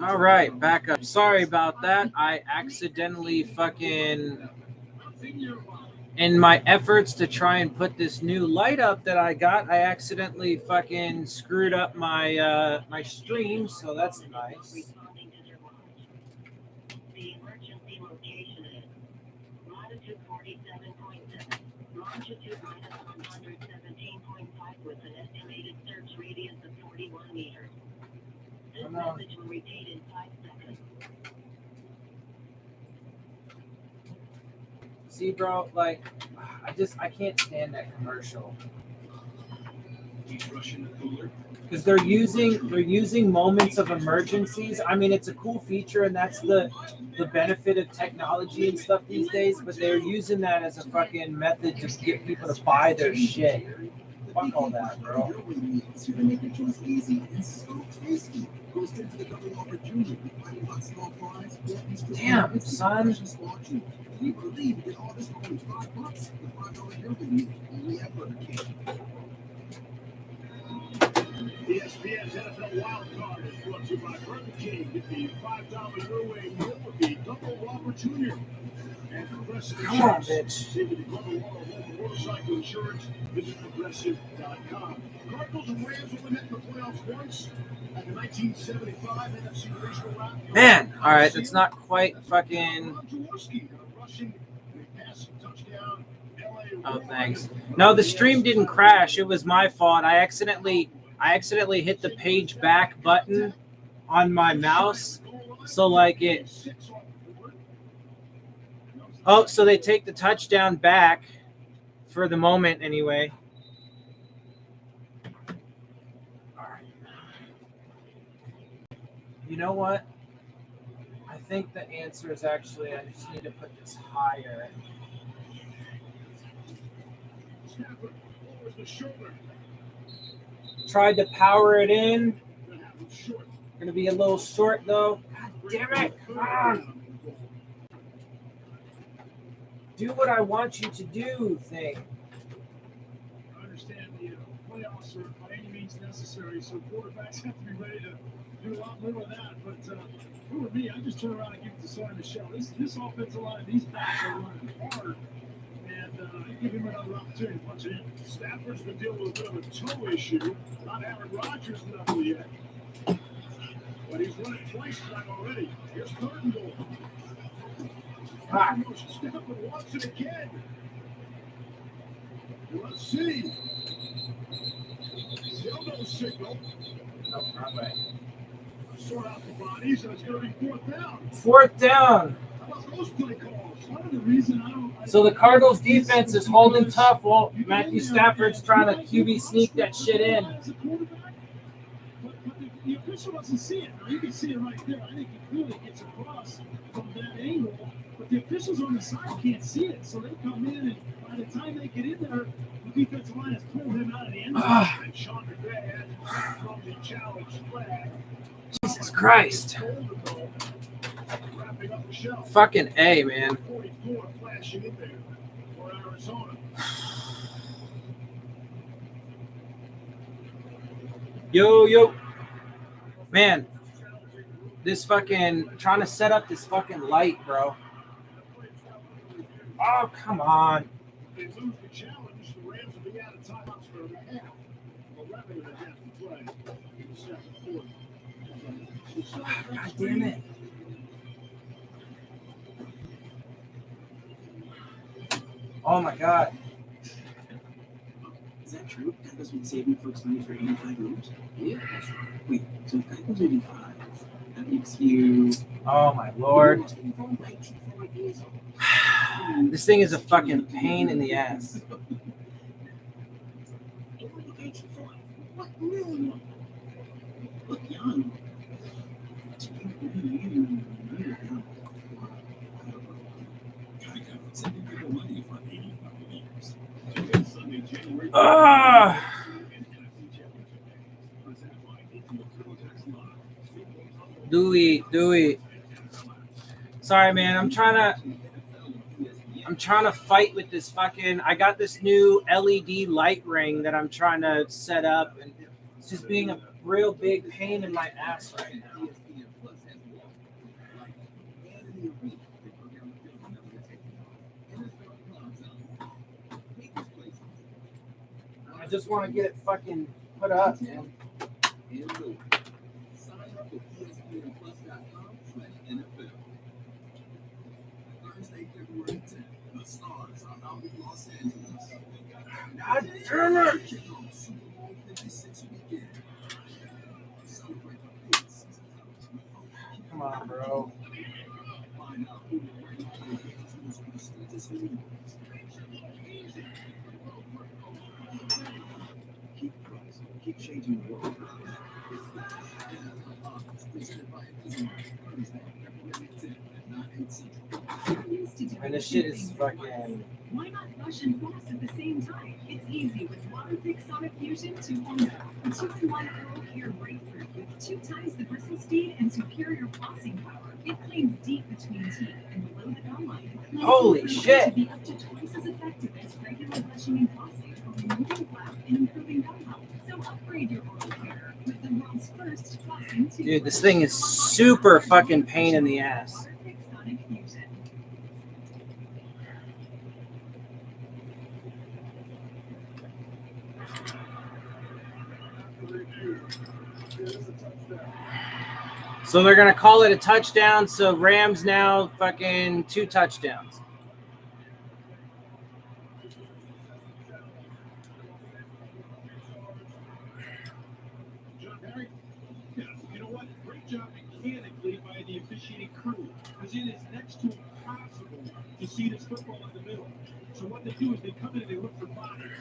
All right, back up. Sorry about that. I accidentally in my efforts to try and put this new light up that I got, I accidentally screwed up my my stream, so that's nice. Longitude minus 117.5 with an estimated search radius of 41 meters. This message will repeat in 5 seconds. See, bro, I can't stand that commercial. Because they're using moments of emergencies. I mean, it's a cool feature, and that's the benefit of technology and stuff these days. But they're using that as a fucking method to get people to buy their shit. Fuck all that, bro. Damn, son. ESPN's NFL Wild Card is brought to you by Burger King. Get the $5 Norway meal with the double Whopper Jr. And Progressive Come on, Insurance. bitch. Save the double Whopper home motorcycle insurance. Visit Progressive.com. Cardinals and Rams only met in the playoffs once at the 1975 NFC Divisional Round. Man, all right, that's not quite fucking. Oh, thanks. No, the stream didn't crash. It was my fault. I accidentally hit the page back button on my mouse. So so they take the touchdown back for the moment anyway. All right. You know what? I think the answer is actually I just need to put this higher. Tried to power it in. Gonna be a little short though. God damn it! Come on. Do what I want you to do, thing. I understand the playoffs are by any means necessary, so quarterbacks have to be ready to do a lot more of that. But for me, I just turn around and give it to Sonny Michel. This offensive line, these backs are running hard. And give him another opportunity to punch it in. Stafford's been dealing with a bit of a toe issue. Not Aaron Rodgers level yet. But he's run it twice tonight already. Here's third and goal. Stafford wants it again. Let's see. Still no signal. No, wrong way. Sort out the bodies, and it's going to be fourth down. Fourth down. How about those play calls? Part of the reason So the Cardinals defense is holding tough while Matthew Stafford's trying to QB sneak that shit in. But the official doesn't see it. Now, you can see it right there. I think he clearly gets across from that angle. But the officials on the side can't see it. So they come in, and by the time they get in there, the defensive line has pulled him out of the end zone. And Sean McVay had from the challenge flag. Jesus Christ. Fucking A, man. 44 flashing in there for Arizona. Yo. Man, this fucking trying to set up this fucking light, bro. Oh, come on. They lose the challenge. The Rams will be out of timeouts for the half. 11 and a half to play in the second quarter. God damn it. Oh my God. Is that true? Geico's been saving folks money for 85 years? Yeah, that's right. Wait, so if Geico's 85, that makes you... Oh my Lord. This thing is a fucking pain in the ass. Look young. Dewey. Sorry, man. I'm trying to fight with this fucking. I got this new LED light ring that I'm trying to set up, and It's just being a real big pain in my ass right now. I just want to get it fucking put up, man. Sign up at ESPNplus.com/NFL. Thursday, February 10th, the Stars are out in Los Angeles. God damn it! Kick off Super Bowl 56 weekend. Celebrate the big season. Come on, bro. Find out who will bring you to the game's most prestigious awards. Keep rising, keep changing the world. Presented by Thursday, February 10th at 9/8 Central. And this shit is fucking. Why not flush and floss at the same time? It's easy with Waterpik Sonic Fusion 2.0. A 2-in-1 oral care breakthrough with 2 times the bristle speed and superior flossing power. It cleans deep between teeth and below the gum line. Holy shit! To be up to twice as effective as regular brushing and flossing for removing plaque and improving gum health. So upgrade your oral care with the world's first flossing toothbrush. Dude, this thing is super fucking pain in the ass. Waterpik Sonic Fusion. So they're gonna call it a touchdown. So Rams now fucking 2 touchdowns. John Barry? Yeah, you know what? Great job mechanically by the officiating crew, because it is next to impossible to see this football in the middle. So what they do is they come in and they look for bodies.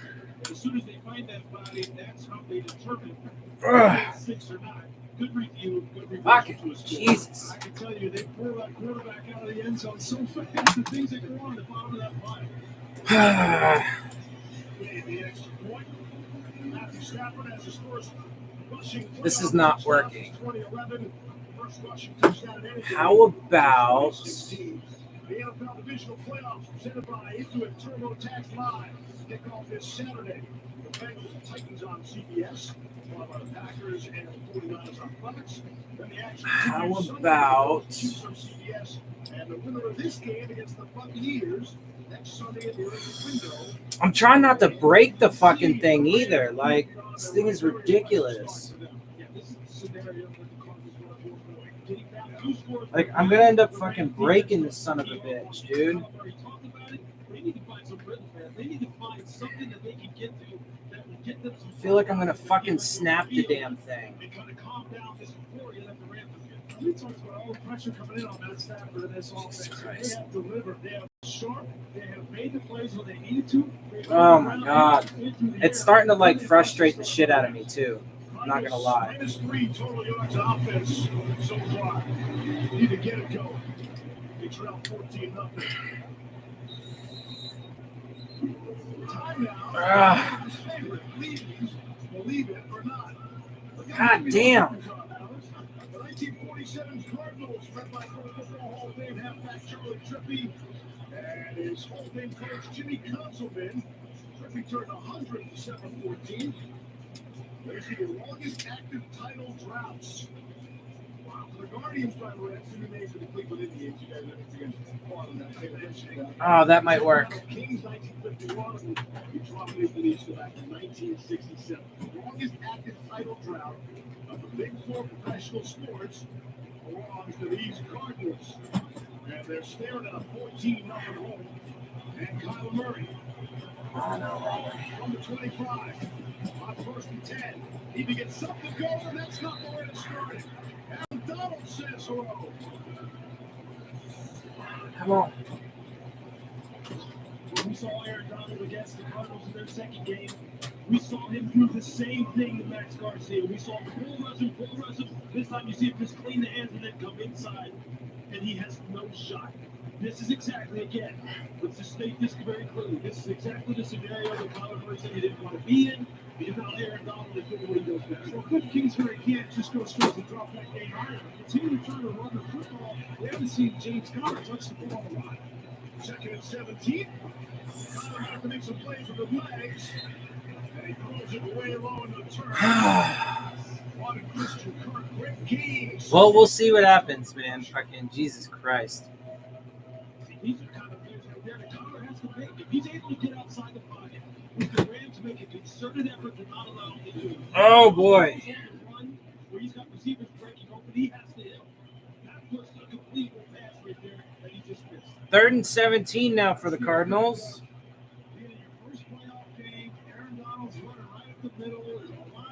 As soon as they find that body, that's how they determine if it's 6 or not. Good review, good review. Fucking Jesus. I can tell you, they pull that quarterback out of the end zone so fast, the things that go on the bottom of that line. The extra point. Matthew Stafford has his first rushing. This is not working. 2011, first rushing touchdown in anything. How about The NFL Divisional Playoffs presented by Intuit TurboTax Live kick off this Saturday. The Bengals and Titans on CBS, followed by the Packers and the 49ers on Fox. Then the action How continues Sunday, about- Chiefs on CBS, and the winner of this game against the Buccaneers next Sunday at the early window. I'm trying not to break the fucking thing either. Like, this thing is ridiculous. Like, I'm gonna end up fucking breaking this son of a bitch, dude. I feel like I'm gonna fucking snap the damn thing. We talked about all the pressure coming in on Matt Stafford and this offense. They have delivered. They have sharp. They have made the plays when they needed to. Oh my god. It's starting to like frustrate the shit out of me too. I'm not gonna lie. -3 total yards offense so far. Need to get it going. They trail 14-0. Time now. His favorite. Believe it or not. God damn. The 1947 Cardinals, led by Pro Football Hall of Fame halfback Charlie Trippey and his Hall of Fame coach Jimmy Conselman. Trippey turned 100 in December 14. There's the longest active title droughts. Wow. For the Guardians, by the way, that's the new name for the Cleveland Indians. You guys, I think you guys that. Oh, that might work. Kings 1951, we dropped it East back in 1967. The longest active title drought of the Big Four professional sports belongs to these Cardinals. And they're staring at a 14-0 home. And Kyle Murray from the 25. On 1st and 10. Need to get something going, and that's not the way to start it. Adam Donald says hello. Come on. When we saw Aaron Donald against the Cardinals in their second game, we saw him do the same thing to Max Garcia. We saw him pull rush him. This time you see him just clean the hands and then come inside, and he has no shot. This is exactly, again, let's just state this very clearly. This is exactly the scenario that Kyler Murray said he didn't want to be in, because now Aaron Donald is doing what he does best. So Cliff Kingsbury can't just go straight and drop that game higher. Continue to try to run the football. We haven't seen James Conner touch the ball a lot. 2nd and 17. Kyler has to make some plays with the legs. And he throws it way low in the turn. Well, we'll see what happens, man. Fucking Jesus Christ. These are kind of players that Connor has to make. If he's able to get outside the pocket, with the Rams make a concerted effort to not allow him to do. Oh, boy. Where he's got receivers breaking open, he has to hit. That was a complete pass right there that he just missed. 3rd and 17 now for the Cardinals. In your first playoff game, Aaron Donald's running right up the middle.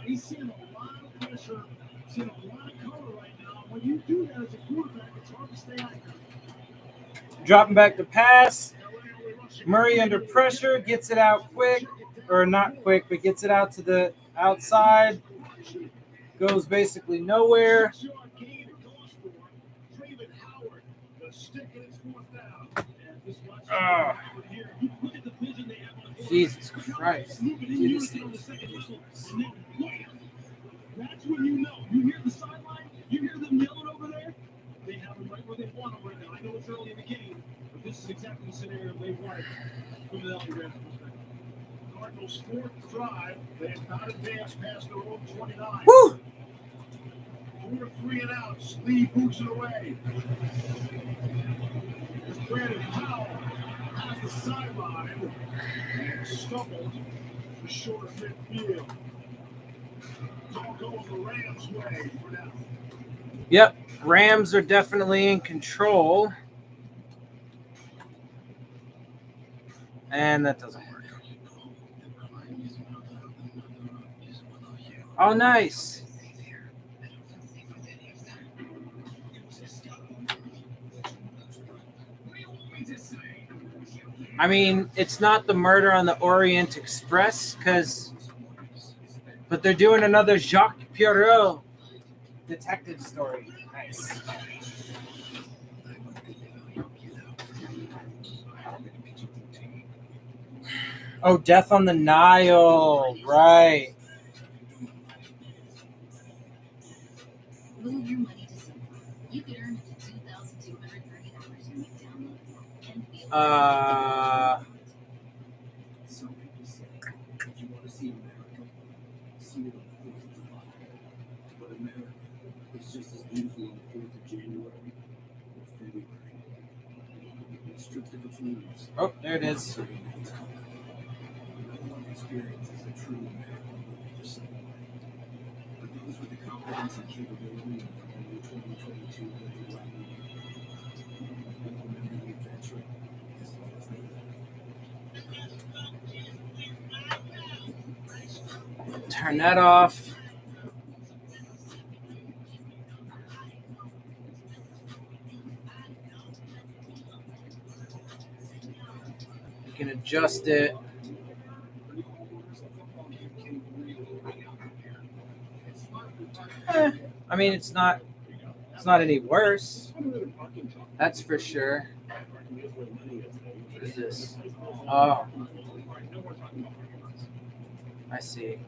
He's seeing a lot of pressure, seeing a lot of cover right now. When you do that as a quarterback, it's hard to stay out there. Dropping back to pass. Murray under pressure, gets it out quick, or not quick, but gets it out to the outside. Goes basically nowhere. Oh, Jesus Christ. Dude, this thing is ridiculous. That's when you know. You hear the sideline, you hear them yelling over there. They have them right where they want them right now. I know it's early in the game, but this is exactly the scenario they wanted from the L.A. Rams perspective. Cardinals' 4th drive, they have not advanced past their own 29. Woo! 4 3 and outs. Lee boots it away. As Brandon Powell has the sideline and stumbled to short of midfield. It's all going the Rams' way for now. Yep, Rams are definitely in control. And that doesn't work. Oh, nice. I mean, it's not the Murder on the Orient Express, but they're doing another Jacques Poirot detective story. Nice. Oh, Death on the Nile. Right. Move your money to Simple. You could earn up to $2,230 when you download and feel Some people say, if you want to see America, see it on the 4th of July. But America is just as beautiful on the 4th of January or February. Stripped of its leaves. Oh, there it is. No one experiences a true American living the same way. But those with the confidence and capability of the new 2022 living right will remember the adventure as long as they live. Turn that off. You can adjust it. I mean, it's not any worse. That's for sure. What is this? Oh, I see.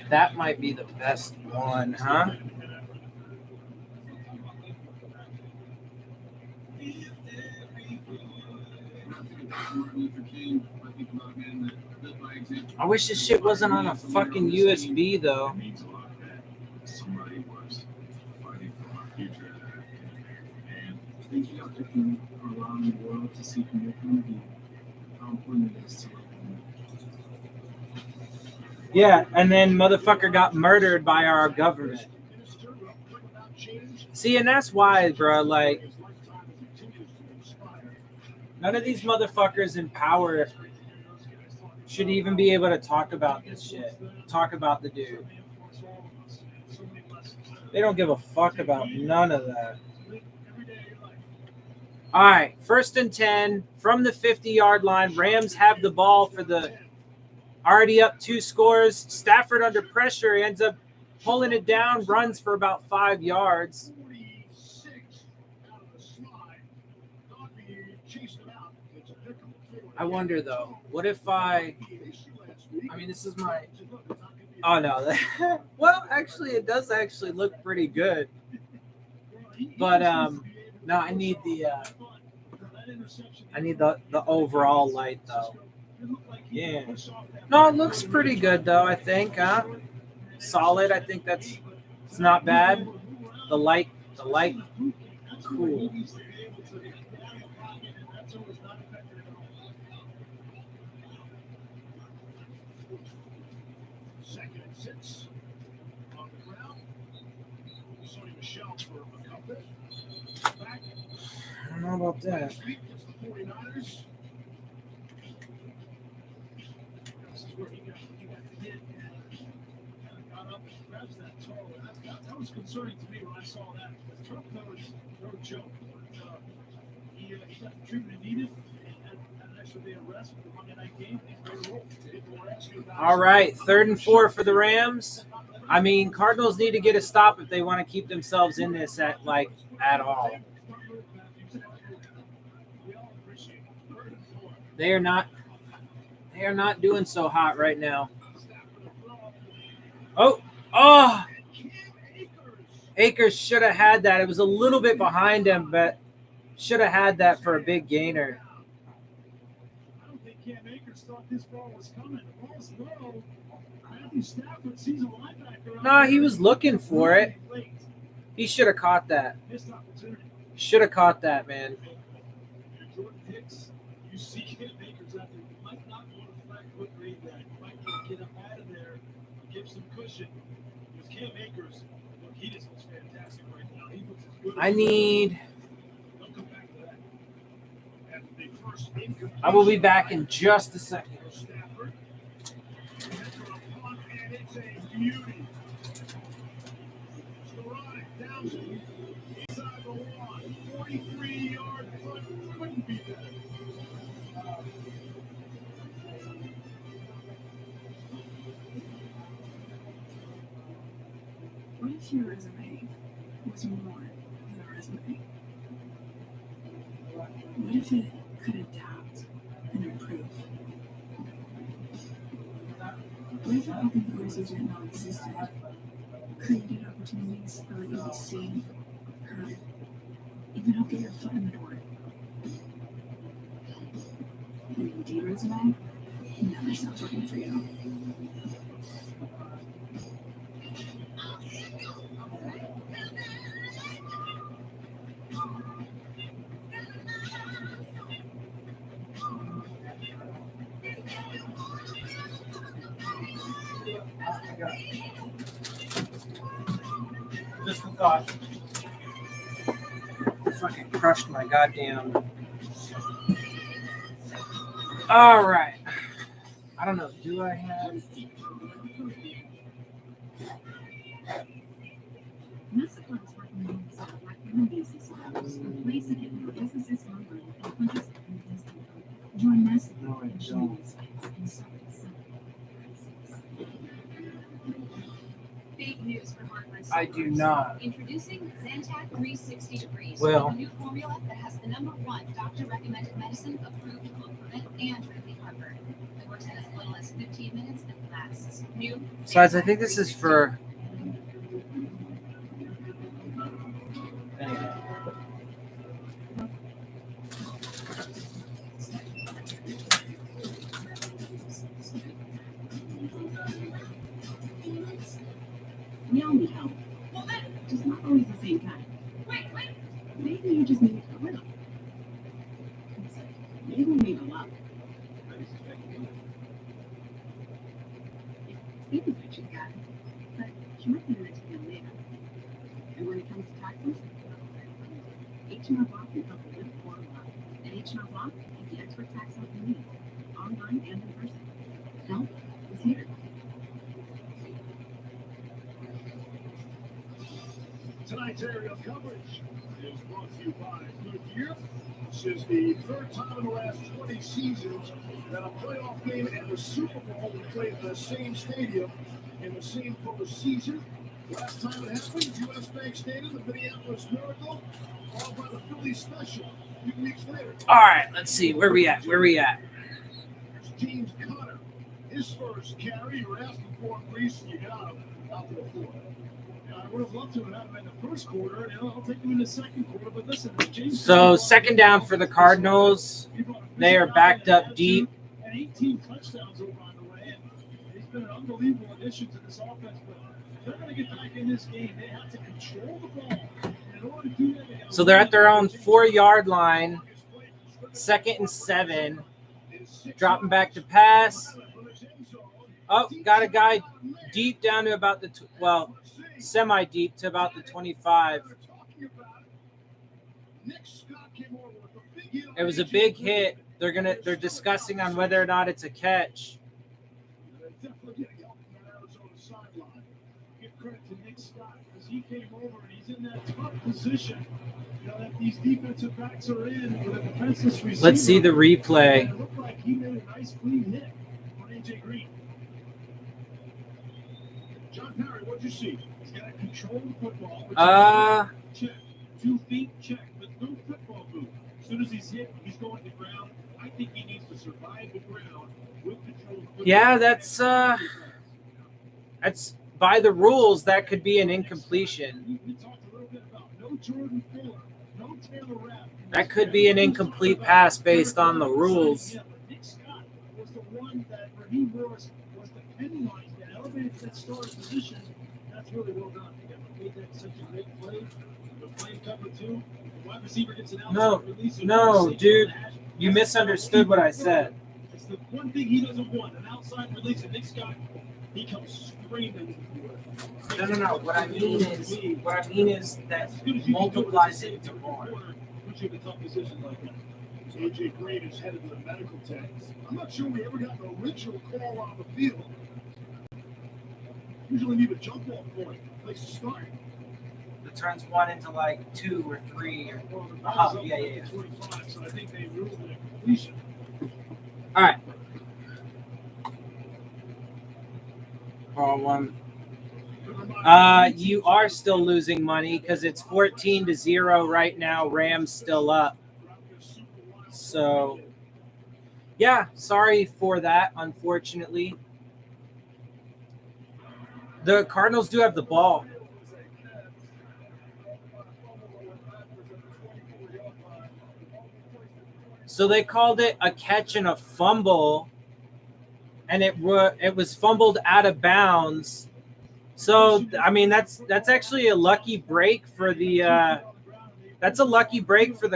That might be the best one, huh? I wish this shit wasn't on a fucking USB though. Somebody was fighting for our future. And thank you, Dr. King, for allowing the world to see from your point of view how important it is to love women. Yeah, and then motherfucker got murdered by our government. See, and that's why, bro, like, none of these motherfuckers in power should even be able to talk about this shit. Talk about the dude. They don't give a fuck about none of that. All right, 1st and 10 from the 50-yard line. Rams have the ball for the already up 2 scores. Stafford under pressure. He ends up pulling it down, runs for about 5 yards. I wonder, though, what if I mean, this is my, oh, no. Well, actually, it does actually look pretty good. But, no, I need the overall light, though. Yeah. No, it looks pretty good though. I think, huh? Solid. I think it's not bad. The light, cool. Second and 6 on the ground. Sonny Michel for a couple. Back. I don't know about that. Next week against the 49ers. This is where he got hit and got up and grabs that toe. That was concerning to me when I saw that. Because Trump knows no joke. But he got the treatment he needed and had an extra day of rest for the Monday night game. He's ready to roll. All right, 3rd and 4 for the Rams. I mean, Cardinals need to get a stop if they want to keep themselves in this at all. They are not doing so hot right now. Oh! Akers should have had that. It was a little bit behind him, but should have had that for a big gainer. I don't think Cam Akers thought this ball was coming. The ball's low. Matthew Stafford sees a linebacker. No, he was looking for it. He should have caught that. Missed opportunity. Should have caught that, man. Jordan Hicks, you see Cam Akers out there. You might not want to flat foot read that. You might want to get up out of there, give some cushion. Because Cam Akers, look, he just looks fantastic right now. He looks as good. I need. They'll come back to that. And the first incomplete. I will be back in just a second. Stafford. And it's a beauty. Sporadic down inside the one. 43-yard punt couldn't be better. What if your resume was more than a resume? What if it could adapt and improve? What if it opened doors that didn't know existed? Created opportunities that let you be seen, heard, even help get your foot in the door? An Indeed resume never stops working for you. Just a thought. Fucking crushed my goddamn. All right. I don't know. Do I have? Masterclass recommends black basis ways to get more businesses hungry and purchase business income. Join Masterclass No, I and show don't. insights and service. Fake news from Harvard. I do not. Introducing Zantac 360 Degrees, Well. a new formula that has the #1 doctor-recommended medicine approved to both prevent and relieve heartburn. It works in as little as 15 minutes and lasts. New. Besides, I think this is for. Anyway. We all need help. Just not always the same kind. Maybe you just need a little. Maybe we need a lot. Steve is what you've got, but she might be in it to him later. And when it comes to taxes, H&R Block can help you live or lot. And H&R Block is the expert tax help you need, online and in person. Help is here. Tonight's area of coverage is brought to you by Goodyear. This is the third time in the last 20 seasons that a playoff game and the Super Bowl will play at the same stadium in the same postseason. Last time it happened, U.S. Bank Stadium, the Minneapolis Miracle, followed by the Philly Special a few weeks later. All right. Let's see. Where we at? There's James Conner. His first carry, you were asking for him, Reese, and you got him out to the floor. I would have loved to have had him in the first quarter, and I'll take him in the second quarter. But listen, James. So, second down for the Cardinals. They are backed up deep. and 18 touchdowns over on the way. And he's been an unbelievable addition to this offense. But if they're going to get back in this game, they have to control the ball. And in order to do that, So they're at their own 4-yard line, 2nd and 7, dropping back to pass. Oh, got a guy deep down to about the semi-deep to about the 25. It was a big hit. They're discussing on whether or not it's a catch. Give credit to Nick Scott because he came over and he's in that tough position. That these defensive backs are in with a defenseless receiver. Let's see the replay. And it looked like he made a nice clean hit on AJ Green. John Perry, what'd you see? He's got to control the football. Check. 2 feet, check. But no football move. As soon as he's hit, he's going to the ground. I think he needs to survive the ground with control. Yeah, that's by the rules. That could be an incompletion. We talked a little bit about no Jordan Fuller, no Taylor Rapp. That could be an incomplete pass based on the rules. Yeah, but Nick Scott was the one that Raheem Morris was depending on. He's got elevated to that starting position. That's really well done. They made that such a great play. The play cover 2. The wide receiver gets an outside release. No, dude. You misunderstood what I said. It's the one thing he doesn't want, an outside release. And Nick Scott, he comes screaming. No. What I mean is that multiplies it to more. Puts you in a tough position like that. So AJ Green is headed to the medical tent. I'm not sure we ever got an original call on the field. Usually need a jump off point, place to start. It turns 1 into like 2 or 3 or. Yeah. 25, so I think they ruled it a completion. All right. Wrong one. You are still losing money because it's 14-0 right now. Rams still up. So, yeah, sorry for that, unfortunately. The Cardinals do have the ball. So they called it a catch and a fumble, and it was fumbled out of bounds. So I mean that's actually a lucky break for the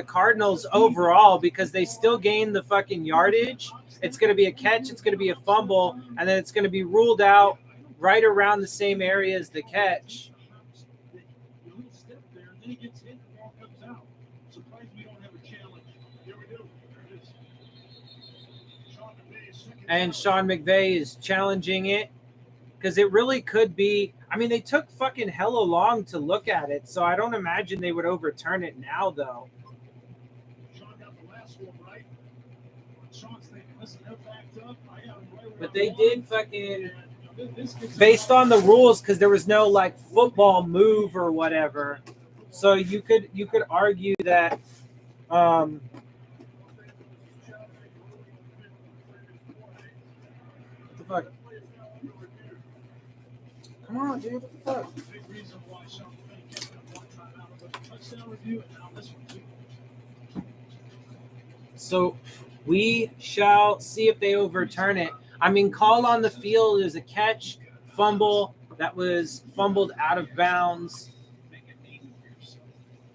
Cardinals overall because they still gain the fucking yardage. It's going to be a catch, it's going to be a fumble, and then it's going to be ruled out right around the same area as the catch. And Sean McVay is challenging it because it really could be. I mean, they took fucking hella long to look at it, so I don't imagine they would overturn it now, though. Sean got the last one right. Sean's thinking, listen, they're backed up. I got them right. But they did fucking based on the rules because there was no like football move or whatever. So you could argue that. What the fuck? Come on, dude. What the fuck? Big reason why Sean McVay gets that one time out of the touchdown review and now this one too. So we shall see if they overturn it. I mean, call on the field is a catch, fumble that was fumbled out of bounds. Make a name for yourself.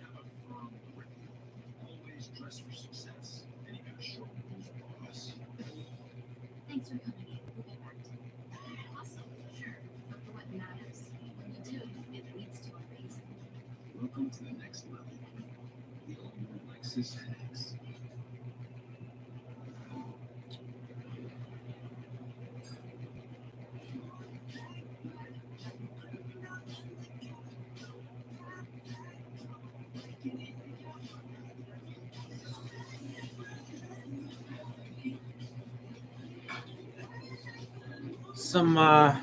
Have a firm grip. Always dress for success. And you gotta show who's boss. Thanks for coming in. We'll get back to you. Awesome. Sure. But for what matters, when you do, it leads to a reason. Welcome to the next level. The all-new Lexus X. Some I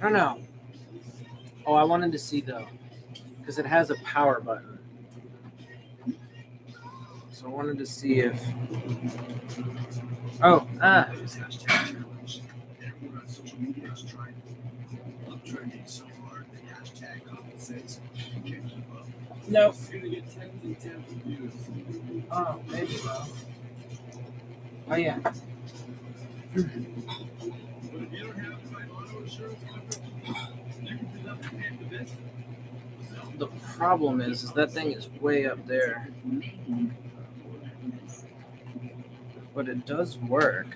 don't know. Oh, I wanted to see though, because it has a power button. So I wanted to see if. Latest hashtag challenge. Everyone on social media is trying it. I'm trending so hard that hashtag compensates. You can't keep up. Nope. You're gonna get tens and tens of views. Oh, maybe. Oh yeah. But if you don't have my auto insurance coverage, you can deduct half of it. The problem is that thing is way up there, but it does work.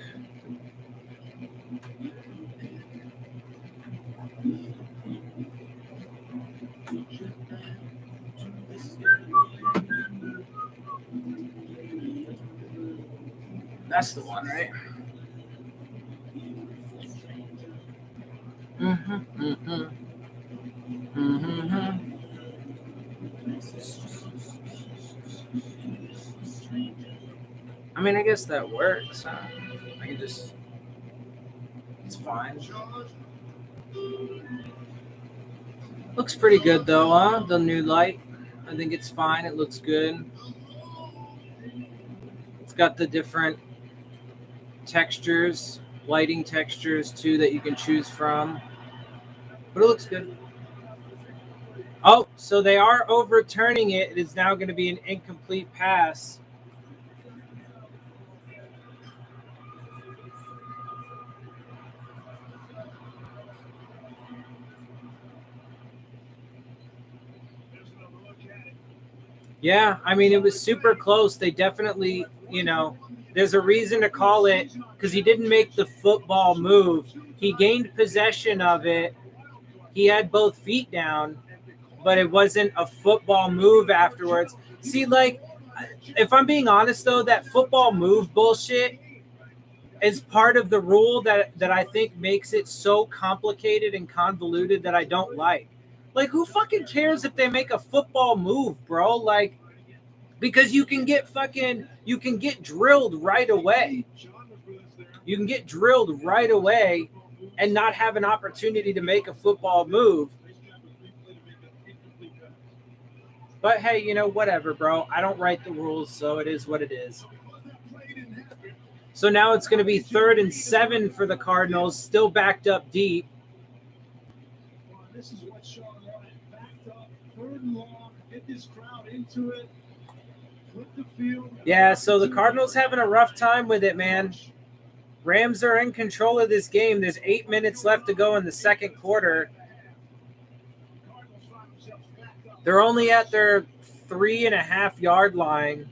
That's the one, right? I mean, I guess that works. Huh? I can just. It's fine. Looks pretty good though, huh? The new light. I think it's fine. It looks good. It's got the different textures, lighting textures too, that you can choose from. But it looks good. Oh, so they are overturning it. It is now going to be an incomplete pass. Yeah, I mean, it was super close. They definitely, there's a reason to call it because he didn't make the football move. He gained possession of it. He had both feet down, but it wasn't a football move afterwards. See, like, if I'm being honest, though, that football move bullshit is part of the rule that I think makes it so complicated and convoluted that I don't like. Like, who fucking cares if they make a football move, bro? Like, because you can get drilled right away. You can get drilled right away and not have an opportunity to make a football move. But hey, whatever, bro. I don't write the rules, so it is what it is. So now it's going to be 3rd and 7 for the Cardinals, still backed up deep. This is what Sean wanted. Backed up, 3rd and long, get this crowd into it, flip the field. Yeah, so the Cardinals having a rough time with it, man. Rams are in control of this game. There's 8 minutes left to go in the second quarter. They're only at their 3.5-yard line.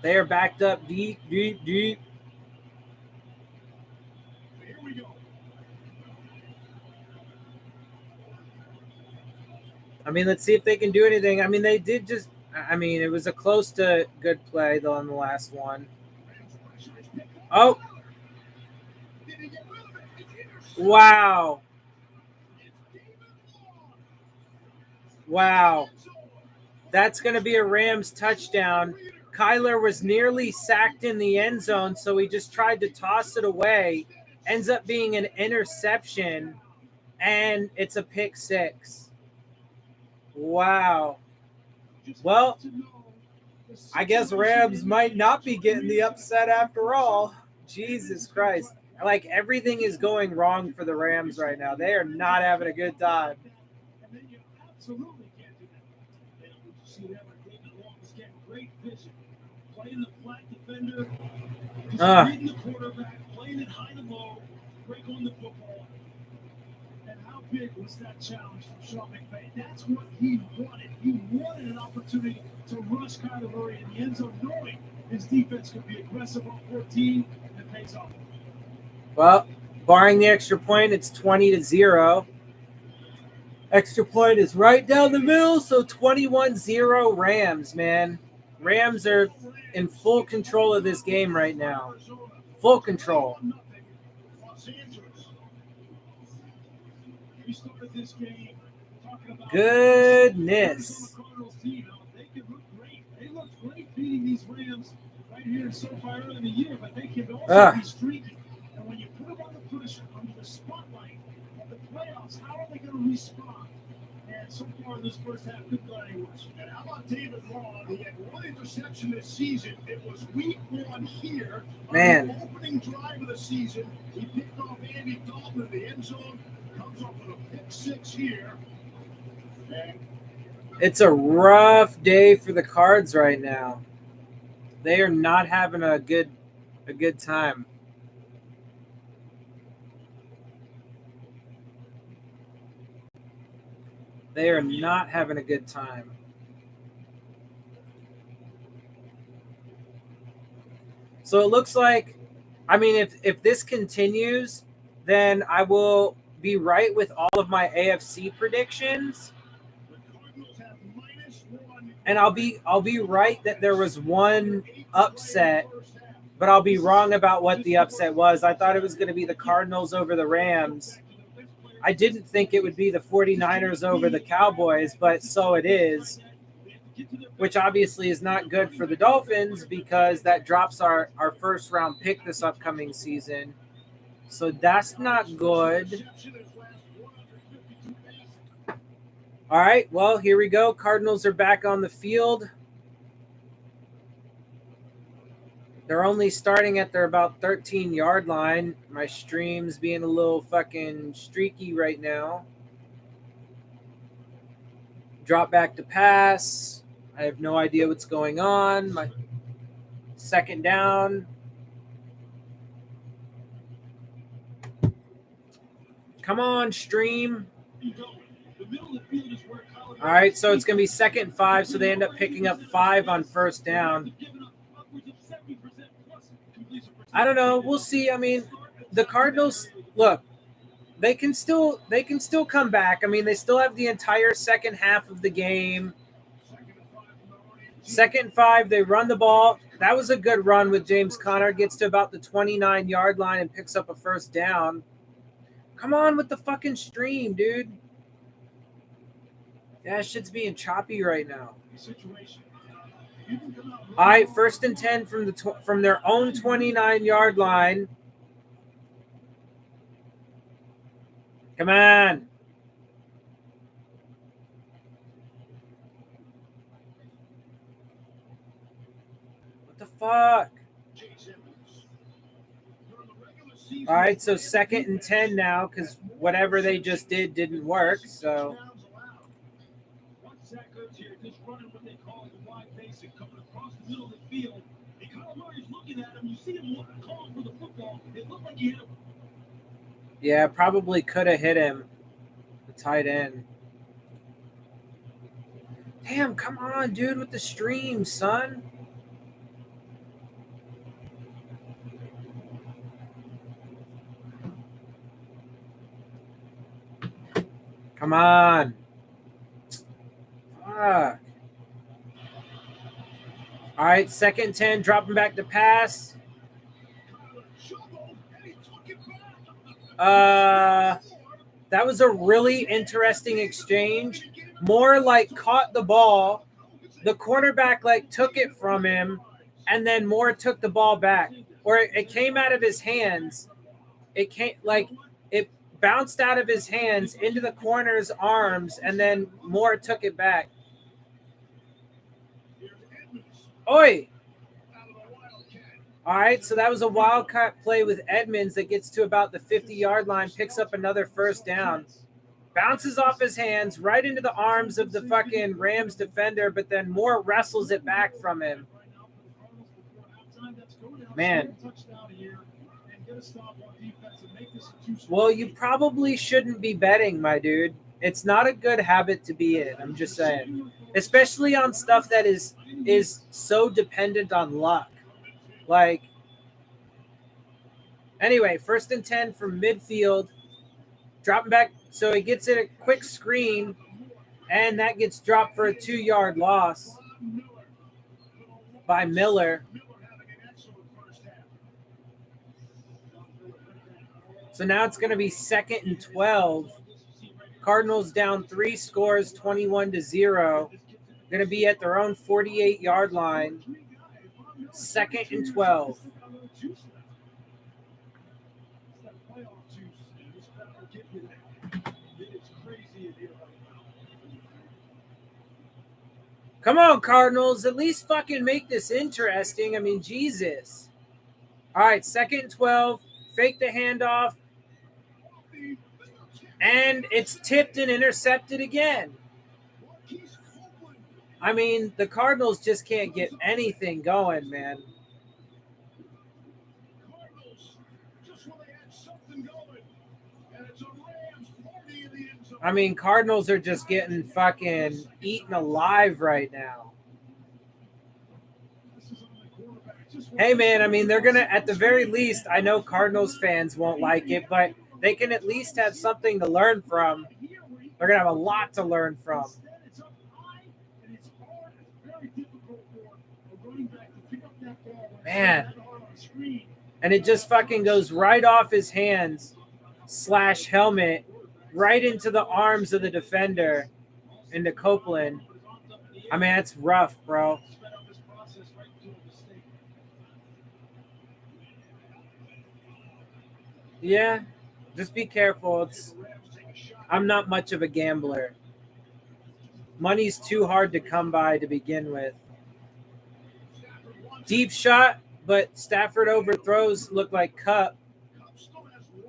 They are backed up deep. I mean, let's see if they can do anything. I mean, they did just – I mean, it was a close to good play, though, on the last one. Oh. Wow. That's going to be a Rams touchdown. Kyler was nearly sacked in the end zone, so he just tried to toss it away. Ends up being an interception, and it's a pick six. Wow. Well, I guess Rams might not be getting the upset after all. Jesus Christ. Like, everything is going wrong for the Rams right now. They are not having a good time. Absolutely can't do that. And you see that with David Long is getting great vision. Playing the flat defender, just reading the quarterback, playing it high to low, break on the football. And how big was that challenge from Sean McVay? That's what he wanted. He wanted an opportunity to rush Kyler Murray in the end zone, knowing his defense could be aggressive on 14 and pays off. Well, barring the extra point, it's 20-0. Extra point is right down the middle, so 21-0 Rams, man. Rams are in full control of this game right now. Full control. Goodness. They look great beating these Rams right here so far early in the year, but they can also be streaky. And when you put them on the pressure, under the spotlight of the playoffs, how are they going to respond? And so far in this first half, good guarding was. And how about David Long? He had one interception this season. It was week 1 here. Man. On the opening drive of the season, he picked off Andy Dalton in the end zone. Comes up with a pick 6 here. And it's a rough day for the Cards right now. They are not having a good time. They are not having a good time. So it looks like, I mean, if this continues, then I will be right with all of my AFC predictions. And I'll be right that there was one upset, but I'll be wrong about what the upset was. I thought it was going to be the Cardinals over the Rams. I didn't think it would be the 49ers over the Cowboys, but so it is, which obviously is not good for the Dolphins because that drops our first round pick this upcoming season. So that's not good. All right, well, here we go. Cardinals are back on the field. They're only starting at their about 13-yard line. My stream's being a little fucking streaky right now. Drop back to pass. I have no idea what's going on. My second down. Come on, stream. All right, so it's going to be 2nd and 5, so they end up picking up 5 on first down. I don't know. We'll see. I mean, the Cardinals, look, they can still come back. I mean, they still have the entire second half of the game. 2nd and 5, they run the ball. That was a good run with James Conner. Gets to about the 29-yard line and picks up a first down. Come on with the fucking stream, dude. Yeah, shit's being choppy right now. All right, 1st and 10 from their own 29-yard line. Come on. What the fuck? All right, so 2nd and 10 now because whatever they just did didn't work. So. Yeah, probably could have hit him. The tight end. Damn, come on, dude, with the stream, son. Come on. Fuck. All right, 2nd and 10, dropping back to pass. That was a really interesting exchange. Moore caught the ball. The quarterback took it from him, and then Moore took the ball back. Or it came out of his hands. It came it bounced out of his hands into the corner's arms, and then Moore took it back. Oi! All right, so that was a wildcat play with Edmonds that gets to about the 50-yard line, picks up another first down, bounces off his hands right into the arms of the fucking Rams defender, but then Moore wrestles it back from him. Man. Well, you probably shouldn't be betting, my dude. It's not a good habit to be in, I'm just saying. Especially on stuff that is so dependent on luck. Anyway, 1st and 10 from midfield. Dropping back, so he gets it a quick screen, and that gets dropped for a 2-yard loss by Miller. So now it's going to be 2nd and 12. Cardinals down 3 scores, 21-0. Going to be at their own 48-yard line. 2nd and 12. Come on, Cardinals. At least fucking make this interesting. I mean, Jesus. All right, 2nd and 12. Fake the handoff. And it's tipped and intercepted again. I mean, the Cardinals just can't get anything going, man. Cardinals, just when they had something going, and it's a Rams party in the end zone. I mean, Cardinals are just getting fucking eaten alive right now. This is on the quarterback. Just when Hey, man, I mean, they're going to, at the very least, I know Cardinals fans won't like it, but they can at least have something to learn from. They're going to have a lot to learn from. Instead, it's up high, and it's hard. It's very difficult for a running back to pick up that ball. when it's Man. that hard on a screen. And it just fucking goes right off his hands / helmet, right into the arms of the defender, into Copeland. I mean, that's rough, bro. Sped up his process right to a mistake. Yeah, just be careful. I'm not much of a gambler. Money's too hard to come by to begin with. Deep shot, but Stafford overthrows, look like Cup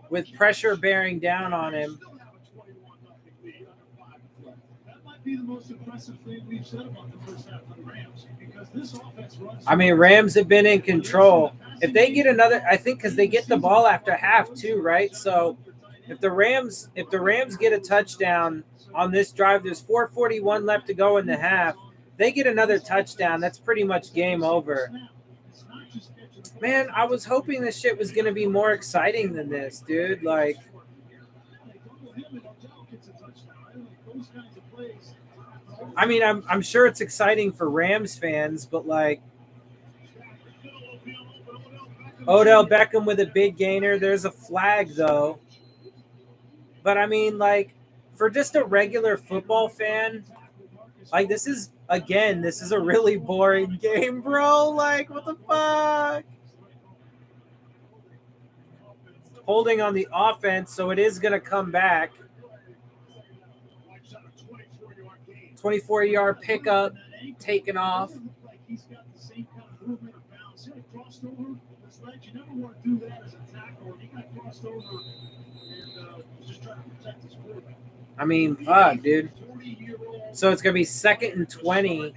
with pressure bearing down on him. That might be the most impressive thing we've said about the first half of the Rams, because this offense runs. I mean, Rams have been in control. If they get another, I think because they get the ball after half too, right? So if the Rams get a touchdown on this drive, there's 4:41 left to go in the half. They get another touchdown, that's pretty much game over. Man, I was hoping this shit was going to be more exciting than this, dude. Like, I mean, I'm sure it's exciting for Rams fans, but like, Odell Beckham with a big gainer. There's a flag though. But I mean, like, for just a regular football fan, like, this is a really boring game, bro. Like, what the fuck? Holding on the offense, so it is going to come back. 24-yard pickup, taken off. He's got the same kind of movement of bounce. He crossed over this ledge. You never want to do that as a tackle. He got crossed over and just trying to protect his quarterback. I mean, fuck, dude. So it's going to be 2nd and 20.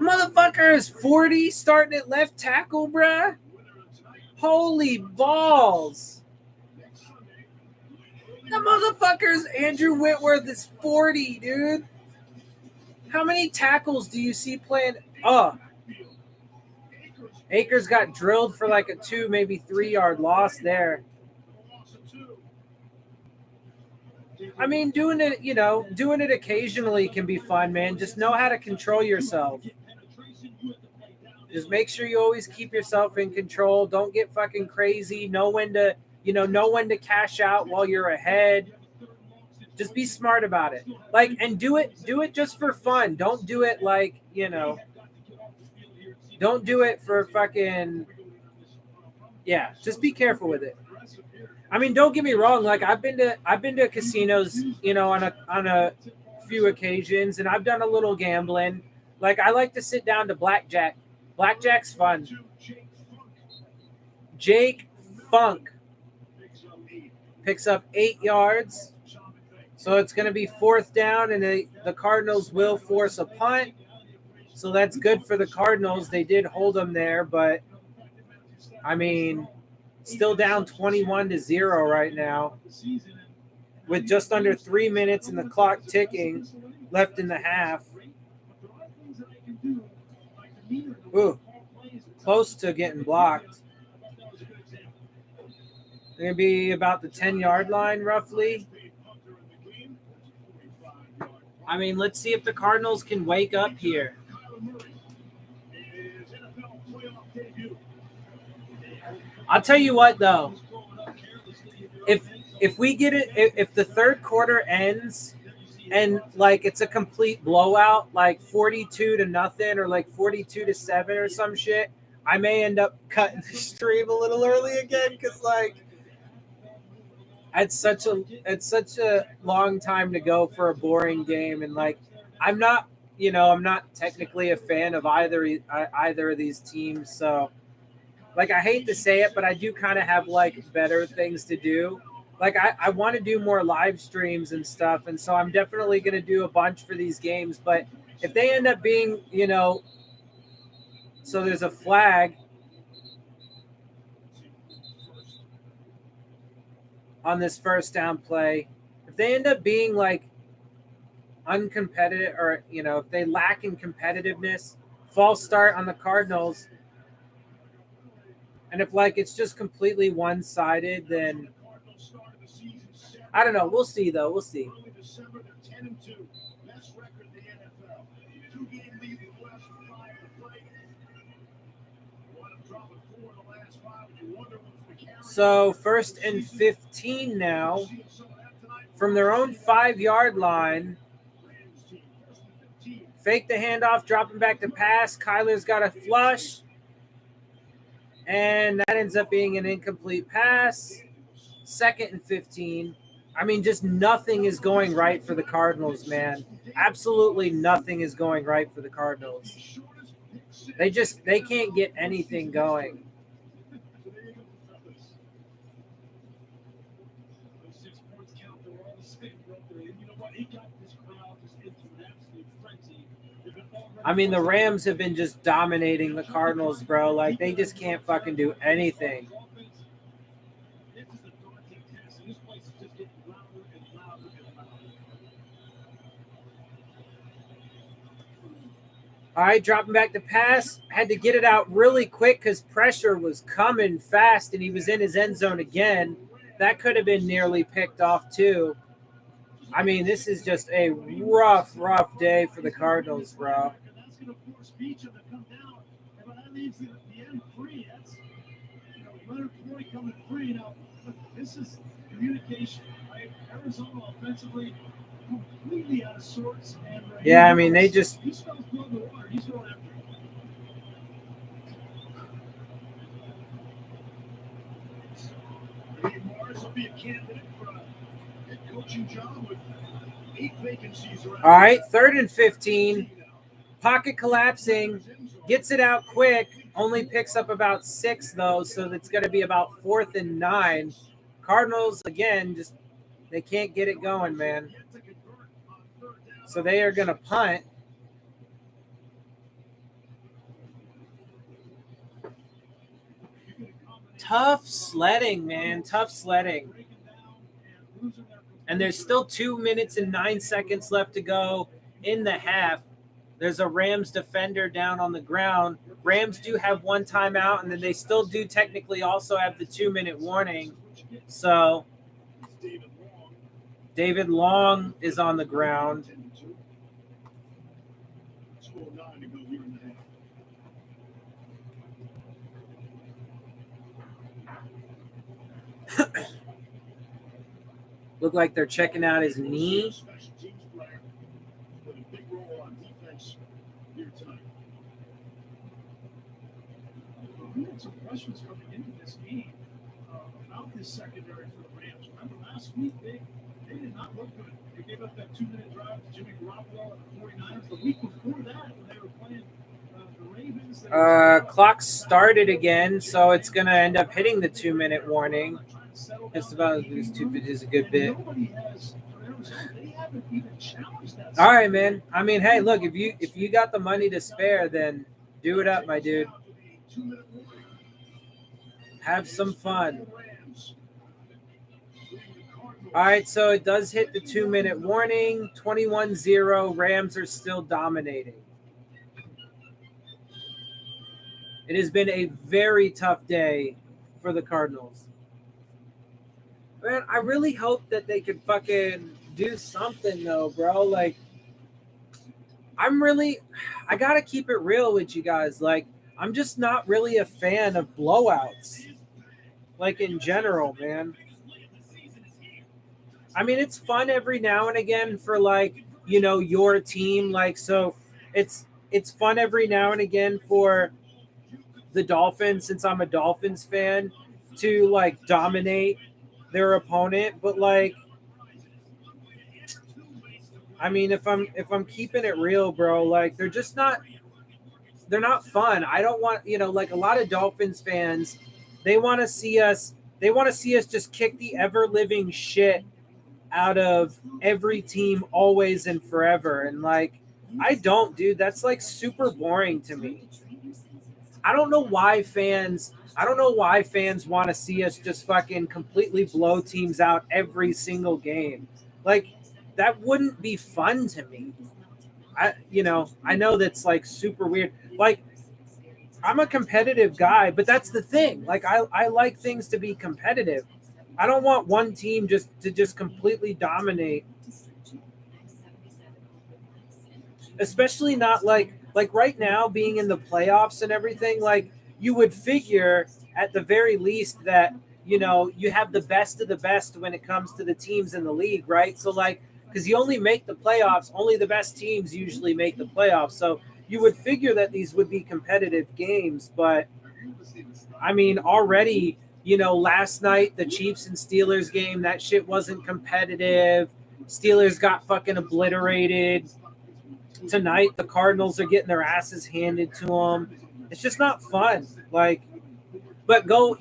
Motherfucker is 40 starting at left tackle, bruh. Holy balls. The motherfucker's Andrew Whitworth is 40, dude. How many tackles do you see playing? Oh. Akers got drilled for like a 2, maybe 3-yard loss there. I mean, doing it occasionally can be fun, man. Just know how to control yourself. Just make sure you always keep yourself in control. Don't get fucking crazy. Know when to cash out while you're ahead. Just be smart about it. Like, and do it just for fun. Don't do it like, don't do it for fucking, yeah, just be careful with it. I mean, don't get me wrong. Like, I've been to casinos, on a few occasions, and I've done a little gambling. Like, I like to sit down to blackjack. Blackjack's fun. Jake Funk picks up 8 yards. So it's going to be 4th down, and the Cardinals will force a punt. So that's good for the Cardinals. They did hold them there, but I mean, still down 21-0 right now with just under 3 minutes and the clock ticking left in the half. Ooh, close to getting blocked. They're going to be about the 10-yard line, roughly. I mean, let's see if the Cardinals can wake up here. I'll tell you what, though. If we get it, if the third quarter ends and like it's a complete blowout, like 42-0 or like 42-7 or some shit, I may end up cutting the stream a little early again because like it's such a long time to go for a boring game, and like I'm not technically a fan of either of these teams, so like I hate to say it, but I do kind of have like better things to do. like I want to do more live streams and stuff, and so I'm definitely going to do a bunch for these games. But if they end up being, so there's a flag on this first down play. If they end up being like uncompetitive, or if they lack in competitiveness, false start on the Cardinals, and if like it's just completely one-sided, then I don't know. We'll see though. We'll see. December, they're 10-2, best record in the NFL. 2-game lead in the West prior to play. Wound up dropping 4 in the last 5. You wonder what's the carry. So 1st and 15 now from their own 5-yard line. Fake the handoff, dropping back to pass. Kyler's got a flush. And that ends up being an incomplete pass. 2nd and 15. I mean, just nothing is going right for the Cardinals, man. Absolutely nothing is going right for the Cardinals. They can't get anything going. I mean, the Rams have been just dominating the Cardinals, bro. Like, they just can't fucking do anything. All right, dropping back to pass. Had to get it out really quick because pressure was coming fast, and he was in his end zone again. That could have been nearly picked off, too. I mean, this is just a rough day for the Cardinals, bro. That's going to force Beecham to come down, and that leaves the end free. That's Leonard Floyd coming free. Now, look, this is communication, right? Arizona offensively completely out of sorts. And yeah, I mean, they just. He smells blood in the water. He's going after it. Dave Morris will be a candidate for a head coaching job with 8 vacancies around. All right, 3rd and 15. Pocket collapsing. Gets it out quick. Only picks up about 6, though, so it's going to be about 4th and 9. Cardinals, again, just they can't get it going, man. So they are going to punt. Tough sledding, man. Tough sledding. And there's still 2 minutes and 9 seconds left to go in the half. There's a Rams defender down on the ground. Rams do have 1 timeout, and then they still do technically also have the 2-minute warning. So David Long is on the ground. Look like they're checking out his knee. We had some questions coming into this game about this secondary for the Rams. Remember last week they did not look good. They gave up that 2-minute drive to Jimmy Garoppolo and the 49ers. The week before that, when they were playing the Ravens. Clock started again, so it's going to end up hitting the 2-minute warning. Just about these 2 is a good bit. All right, man. I mean, hey, look, if you got the money to spare, then do it up, my dude. Have some fun. All right, so it does hit the 2-minute warning. 21-0. Rams are still dominating. It has been a very tough day for the Cardinals. Man, I really hope that they could fucking do something, though, bro. Like, I got to keep it real with you guys. Like, I'm just not really a fan of blowouts. Like, in general, man. I mean, it's fun every now and again for, like, your team. Like, so it's fun every now and again for the Dolphins, since I'm a Dolphins fan, to, like, dominate their opponent. But, like, I mean, if I'm keeping it real, bro, like, they're not fun. I don't want, like, a lot of Dolphins fans, they want to see us They want to see us just kick the ever living shit out of every team always and forever. And like, I don't, dude. That's like super boring to me. I don't know why fans want to see us just fucking completely blow teams out every single game. Like, that wouldn't be fun to me. I know that's like super weird. Like, I'm a competitive guy, but that's the thing. Like, I like things to be competitive. I don't want one team just completely dominate. Especially not like right now being in the playoffs and everything. Like, you would figure at the very least that you have the best of the best when it comes to the teams in the league, right? So like, because you only make the playoffs, only the best teams usually make the playoffs. So you would figure that these would be competitive games, but I mean, already, last night, the Chiefs and Steelers game, that shit wasn't competitive. Steelers got fucking obliterated. Tonight, the Cardinals are getting their asses handed to them. It's just not fun. Like, but go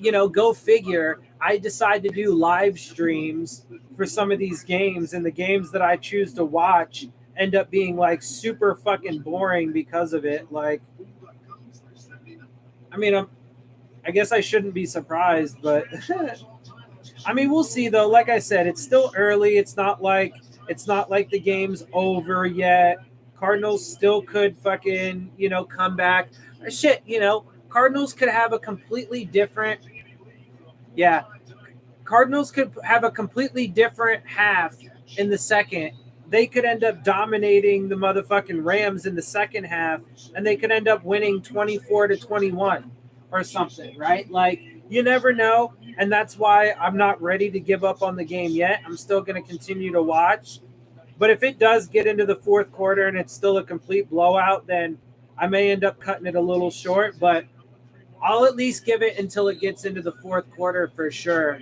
figure. I decide to do live streams for some of these games, and the games that I choose to watch end up being like super fucking boring because of it. Like, I mean, I guess I shouldn't be surprised, but I mean, we'll see though. Like I said, it's still early. It's not like the game's over yet. Cardinals still could fucking, come back. Shit, Cardinals could have a completely different Cardinals could have a completely different half in the second. They could end up dominating the motherfucking Rams in the second half, and they could end up winning 24-21 or something, right? Like, you never know, and that's why I'm not ready to give up on the game yet. I'm still going to continue to watch. But if it does get into the fourth quarter and it's still a complete blowout, then I may end up cutting it a little short, but I'll at least give it until it gets into the fourth quarter for sure.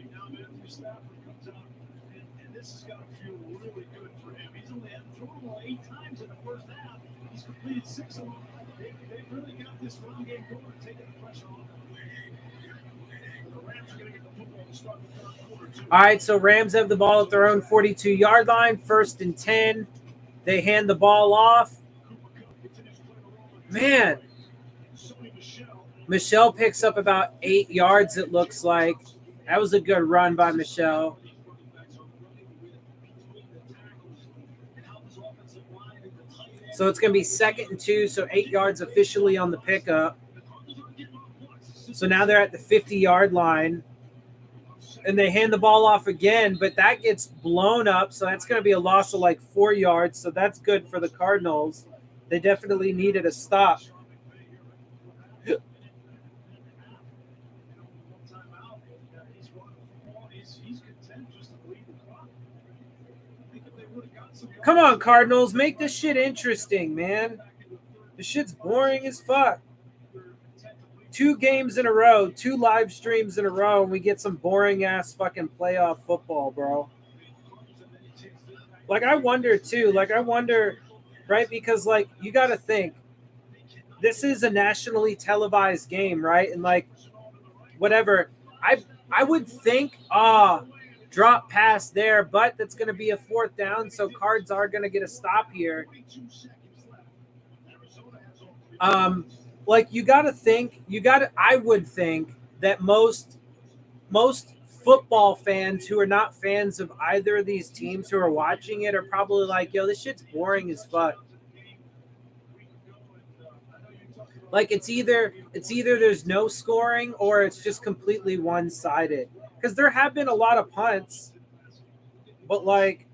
Completed 6 of them. They really got this run game going, taking the pressure off. The Rams are going to get the football to start the third quarter, too. All right, so Rams have the ball at their own 42-yard line, 1st and 10. They hand the ball off. Man, Michelle picks up about 8 yards, it looks like. That was a good run by Michelle. So it's going to be 2nd and 2, so 8 yards officially on the pickup. So now they're at the 50-yard line. And they hand the ball off again, but that gets blown up. So that's going to be a loss of like 4 yards. So that's good for the Cardinals. They definitely needed a stop. Come on, Cardinals. Make this shit interesting, man. This shit's boring as fuck. 2 games in a row, 2 live streams in a row, and we get some boring-ass fucking playoff football, bro. Like, I wonder, too. Right? Because, like, you got to think. This is a nationally televised game, right? And, like, whatever. I would think, drop pass there, but that's going to be a 4th down, so Cards are going to get a stop here. Like, I would think that most football fans who are not fans of either of these teams who are watching it are probably like, yo, this shit's boring as fuck. Like, it's either there's no scoring or it's just completely one-sided. Because there have been a lot of punts, but, like,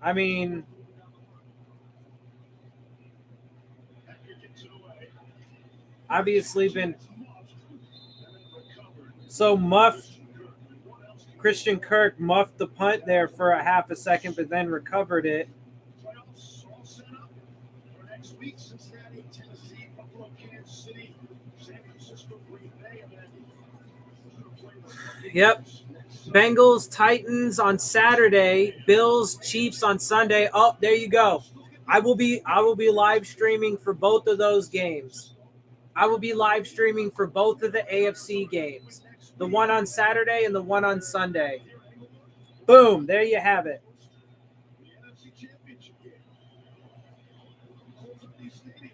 I mean, obviously been so muffed. Christian Kirk muffed the punt there for a half a second, but then recovered it. Yep. Bengals, Titans on Saturday, Bills, Chiefs on Sunday. Oh, there you go. I will be live streaming for both of those games. I will be live streaming for both of the AFC games. the one on Saturday and the one on Sunday. Boom, there you have it.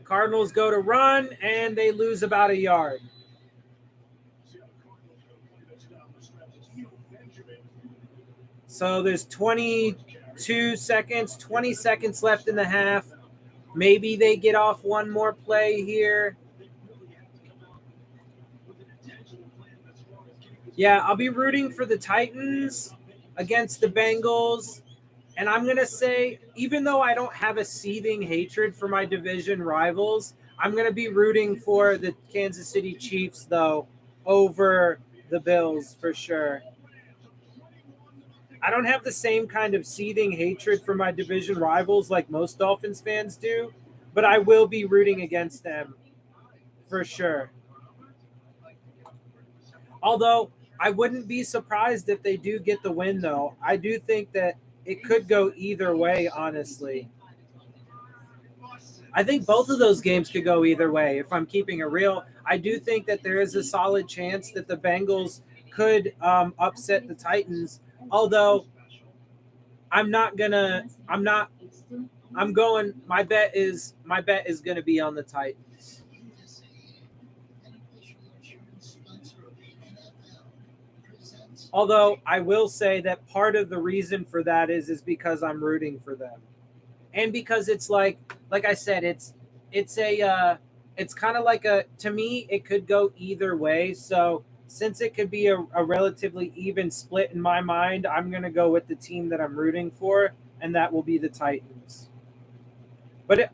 Cardinals go to run, and they lose about a yard. So there's 22 seconds, 20 seconds left in the half. Maybe they get off one more play here. Yeah, I'll be rooting for the Titans against the Bengals. And I'm going to say, even though I don't have a seething hatred for my division rivals, I'm going to be rooting for the Kansas City Chiefs, though, over the Bills for sure. I don't have the same kind of seething hatred for my division rivals like most Dolphins fans do, but I will be rooting against them for sure. Although I wouldn't be surprised if they do get the win, though. I do think that it could go either way, honestly. I think both of those games could go either way. If I'm keeping it real, I do think that there is a solid chance that the Bengals could upset the Titans. Although my bet is going to be on the Titans. Although I will say that part of the reason for that is because I'm rooting for them. And because it's like I said, it's kind of like to me, it could go either way. So since it could be a relatively even split in my mind, I'm going to go with the team that I'm rooting for, and that will be the Titans. But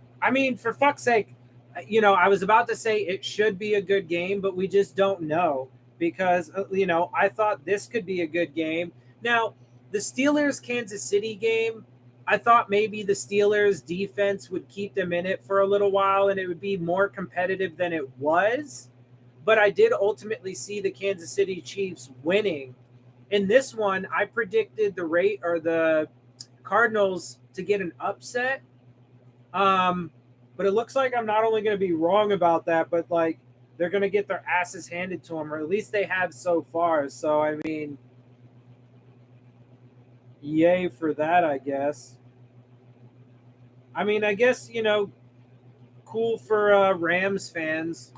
for fuck's sake, I was about to say it should be a good game, but we just don't know. Because, I thought this could be a good game. Now, the Steelers-Kansas City game, I thought maybe the Steelers' defense would keep them in it for a little while and it would be more competitive than it was. But I did ultimately see the Kansas City Chiefs winning. In this one, I predicted the Cardinals to get an upset. But it looks like I'm not only going to be wrong about that, but they're going to get their asses handed to them, or at least they have so far. So, yay for that, I guess. I guess, cool for Rams fans.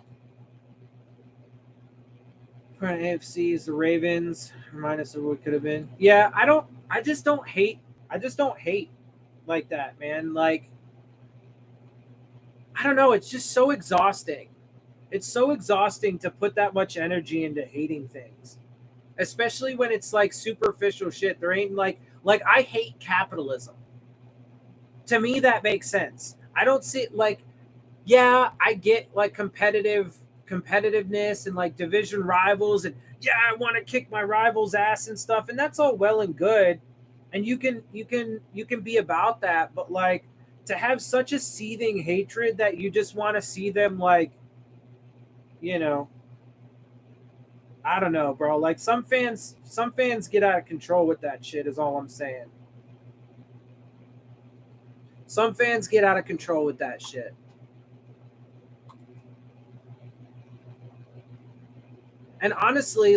For AFC is the Ravens. Remind us of what could have been. Yeah, I just don't hate like that, man. I don't know. It's just so exhausting. It's so exhausting to put that much energy into hating things, especially when it's superficial shit. There ain't I hate capitalism. To me, that makes sense. I don't see it yeah, I get competitiveness and division rivals, and yeah, I want to kick my rival's ass and stuff, and that's all well and good, and you can be about that, but to have such a seething hatred that you just want to see them I don't know, bro. Some fans get out of control with that shit is all I'm saying. Some fans get out of control with that shit. And honestly,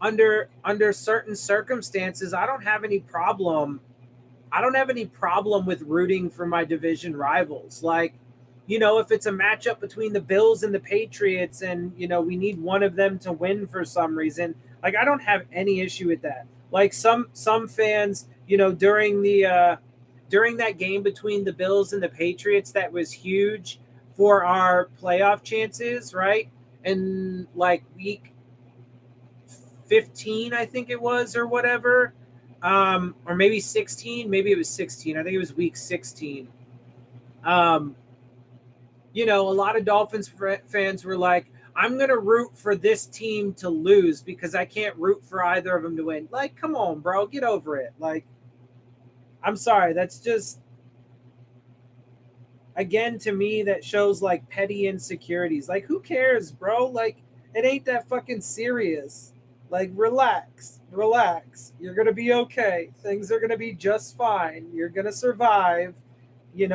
under certain circumstances, I don't have any problem with rooting for my division rivals. If it's a matchup between the Bills and the Patriots and, we need one of them to win for some reason, I don't have any issue with that. Some fans, during that game between the Bills and the Patriots, that was huge for our playoff chances, right? And week 15, I think it was, or whatever, or maybe 16, maybe it was 16. I think it was week 16. A lot of Dolphins fans were like, I'm going to root for this team to lose because I can't root for either of them to win. Come on, bro, get over it. I'm sorry. That's just, again, to me, that shows petty insecurities. Who cares, bro? It ain't that fucking serious. Relax. You're going to be okay. Things are going to be just fine. You're going to survive. You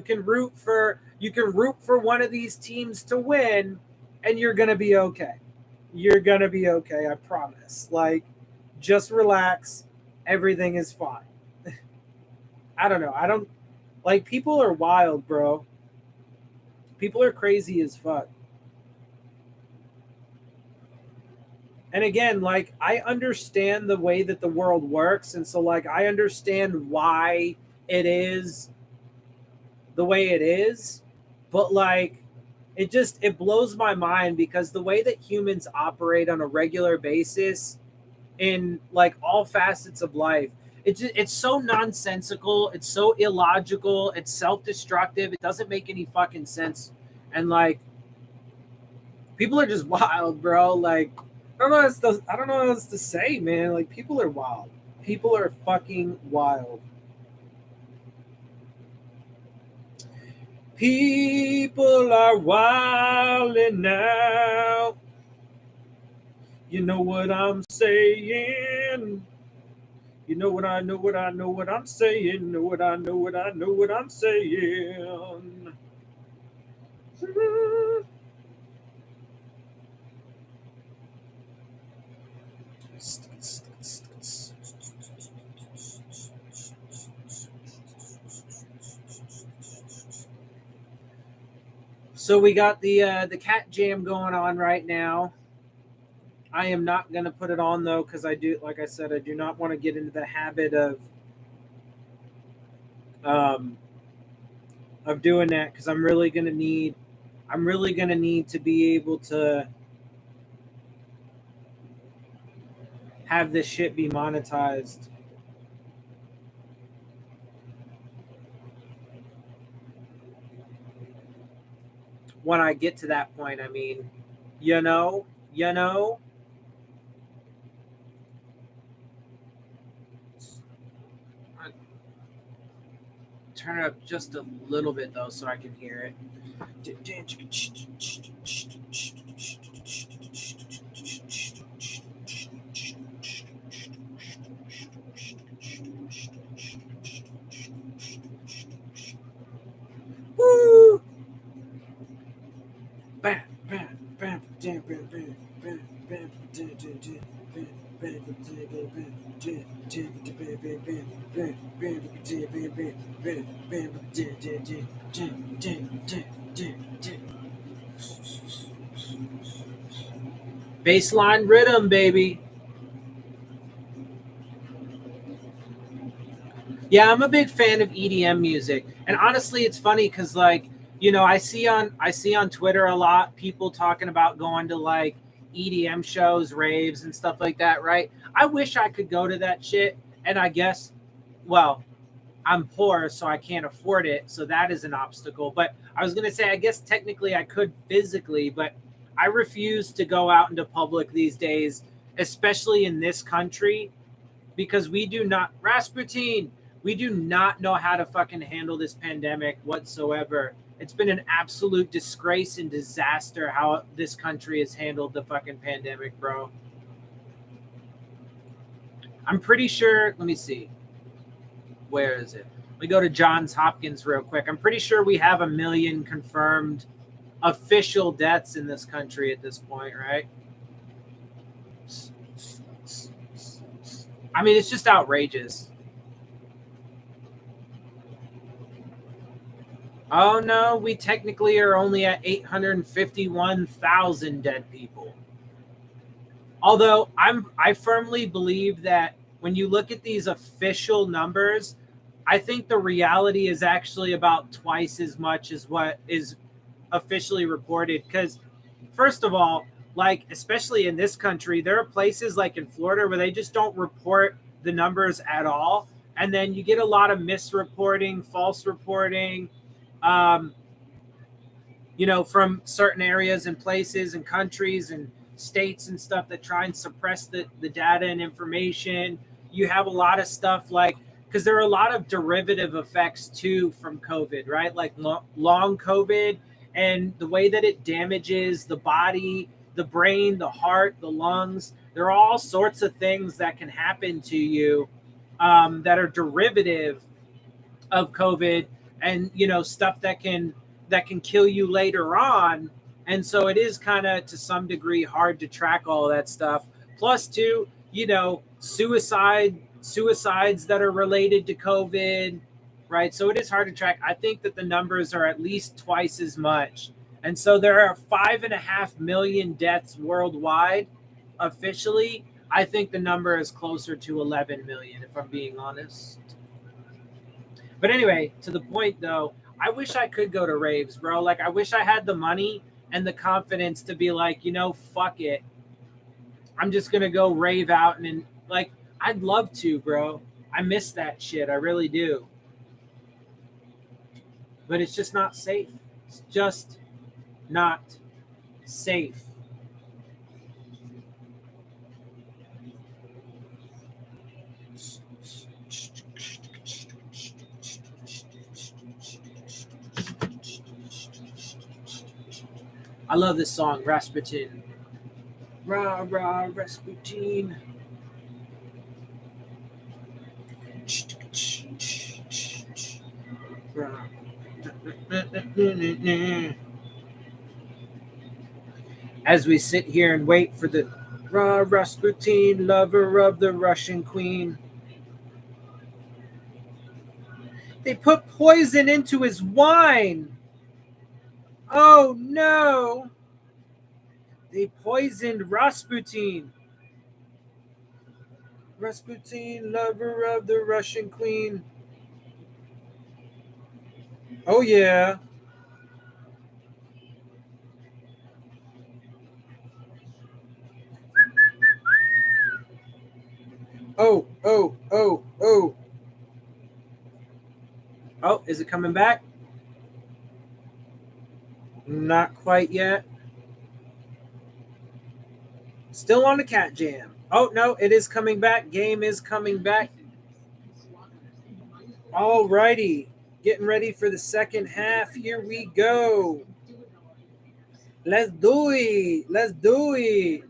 can root for one of these teams to win and you're going to be okay. You're going to be okay, I promise. Like, just relax. Everything is fine. I don't know. I don't like people are wild, bro. People are crazy as fuck. And again, like I understand the way that the world works, and so like I understand why it is the way it is, but like it blows my mind because the way that humans operate on a regular basis in like all facets of life, it's so nonsensical, it's so illogical, it's self-destructive, it doesn't make any fucking sense. And like people are just wild, bro. Like I don't know what else to say, man. Like people are wild. People are fucking wild. People are wildin' now. You know what I'm saying? You know what I know what I know what I'm saying. Know what I know what I know what I'm saying. So we got the cat jam going on right now. I am not gonna put it on though because I do, like I said, I do not want to get into the habit um, of doing that because I'm really gonna need to be able to have this shit be monetized. When I get to that point, I mean, you know, you know. Turn it up just a little bit though, so I can hear it. Woo! Bam, bam, bam, bam, bam, bam, bam, bam, baseline rhythm, baby. Yeah, I'm a big fan of EDM music, and honestly, it's funny because like I see on Twitter a lot people talking about going to like EDM shows, raves, and stuff like that. Right? I wish I could go to that shit, and I guess, well, I'm poor, so I can't afford it, so that is an obstacle. But I was gonna say, I guess technically I could physically, but I refuse to go out into public these days, especially in this country because we do not Rasputin, we do not know how to fucking handle this pandemic whatsoever. It's been an absolute disgrace and disaster how this country has handled the fucking pandemic, bro. I'm pretty sure, let me see. Where is it? We go to Johns Hopkins real quick. I'm pretty sure we have 1 million confirmed official deaths in this country at this point, right? I mean, it's just outrageous. Oh no, we technically are only at 851,000 dead people. Although I firmly believe that when you look at these official numbers, I think the reality is actually about twice as much as what is officially reported. Because first of all, like especially in this country, there are places like in Florida where they just don't report the numbers at all, and then you get a lot of misreporting, false reporting, um, from certain areas and places and countries and states and stuff that try and suppress the data and information. You have a lot of stuff like, because there are a lot of derivative effects too from COVID, right? Like long COVID and the way that it damages the body, the brain, the heart, the lungs. There are all sorts of things that can happen to you that are derivative of COVID, and stuff that can kill you later on. And so it is kind of to some degree hard to track all of that stuff. Plus, too, suicides that are related to COVID, right? So it is hard to track. I think that the numbers are at least twice as much. And so there are 5.5 million deaths worldwide officially. I think the number is closer to 11 million, if I'm being honest. But anyway, to the point though, I wish I could go to raves, bro. Like, I wish I had the money and the confidence to be like, fuck it. I'm just going to go rave out. And like, I'd love to, bro. I miss that shit. I really do. But it's just not safe. It's just not safe. I love this song, Rasputin. Rah, rah, Rasputin. As we sit here and wait for the Rasputin, lover of the Russian queen. They put poison into his wine. Oh no. They poisoned Rasputin. Rasputin, lover of the Russian queen. Oh yeah. Oh. Oh, is it coming back? Not quite yet. Still on the cat jam. Oh, no, it is coming back. Game is coming back. All righty. Getting ready for the second half. Here we go. Let's do it. Let's do it.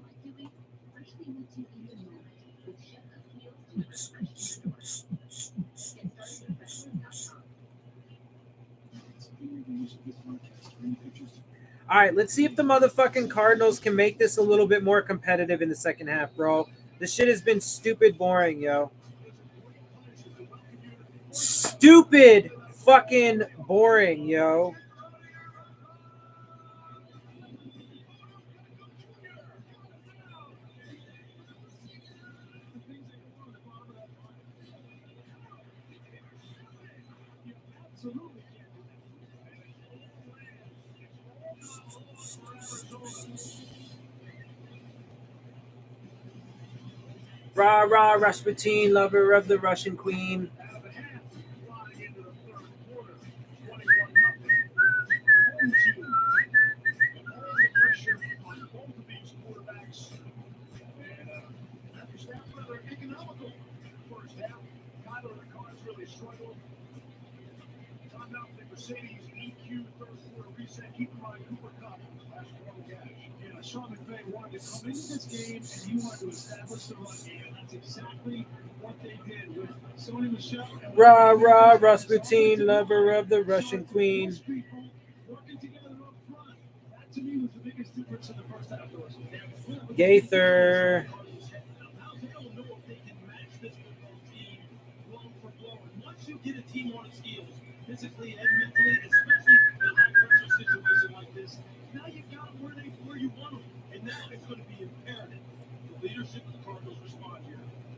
All right, let's see if the motherfucking Cardinals can make this a little bit more competitive in the second half, bro. This shit has been stupid boring, yo. Stupid fucking boring, yo. Rah, rah, Rasputin, lover of the Russian queen. Sean McVay wanted to come into this game and he wanted to establish the run game, and that's exactly what they did with Sony Michel. Rah, rah, Rasputin, lover of the Russian queen. Working together up front. That to me was the biggest difference in the first half. Gaither. Once you get a team on its heels, physically and mentally, especially in a high pressure situation like this, now you got them where you want them, and now it's going to be imperative. The leadership of the Cardinals respond here.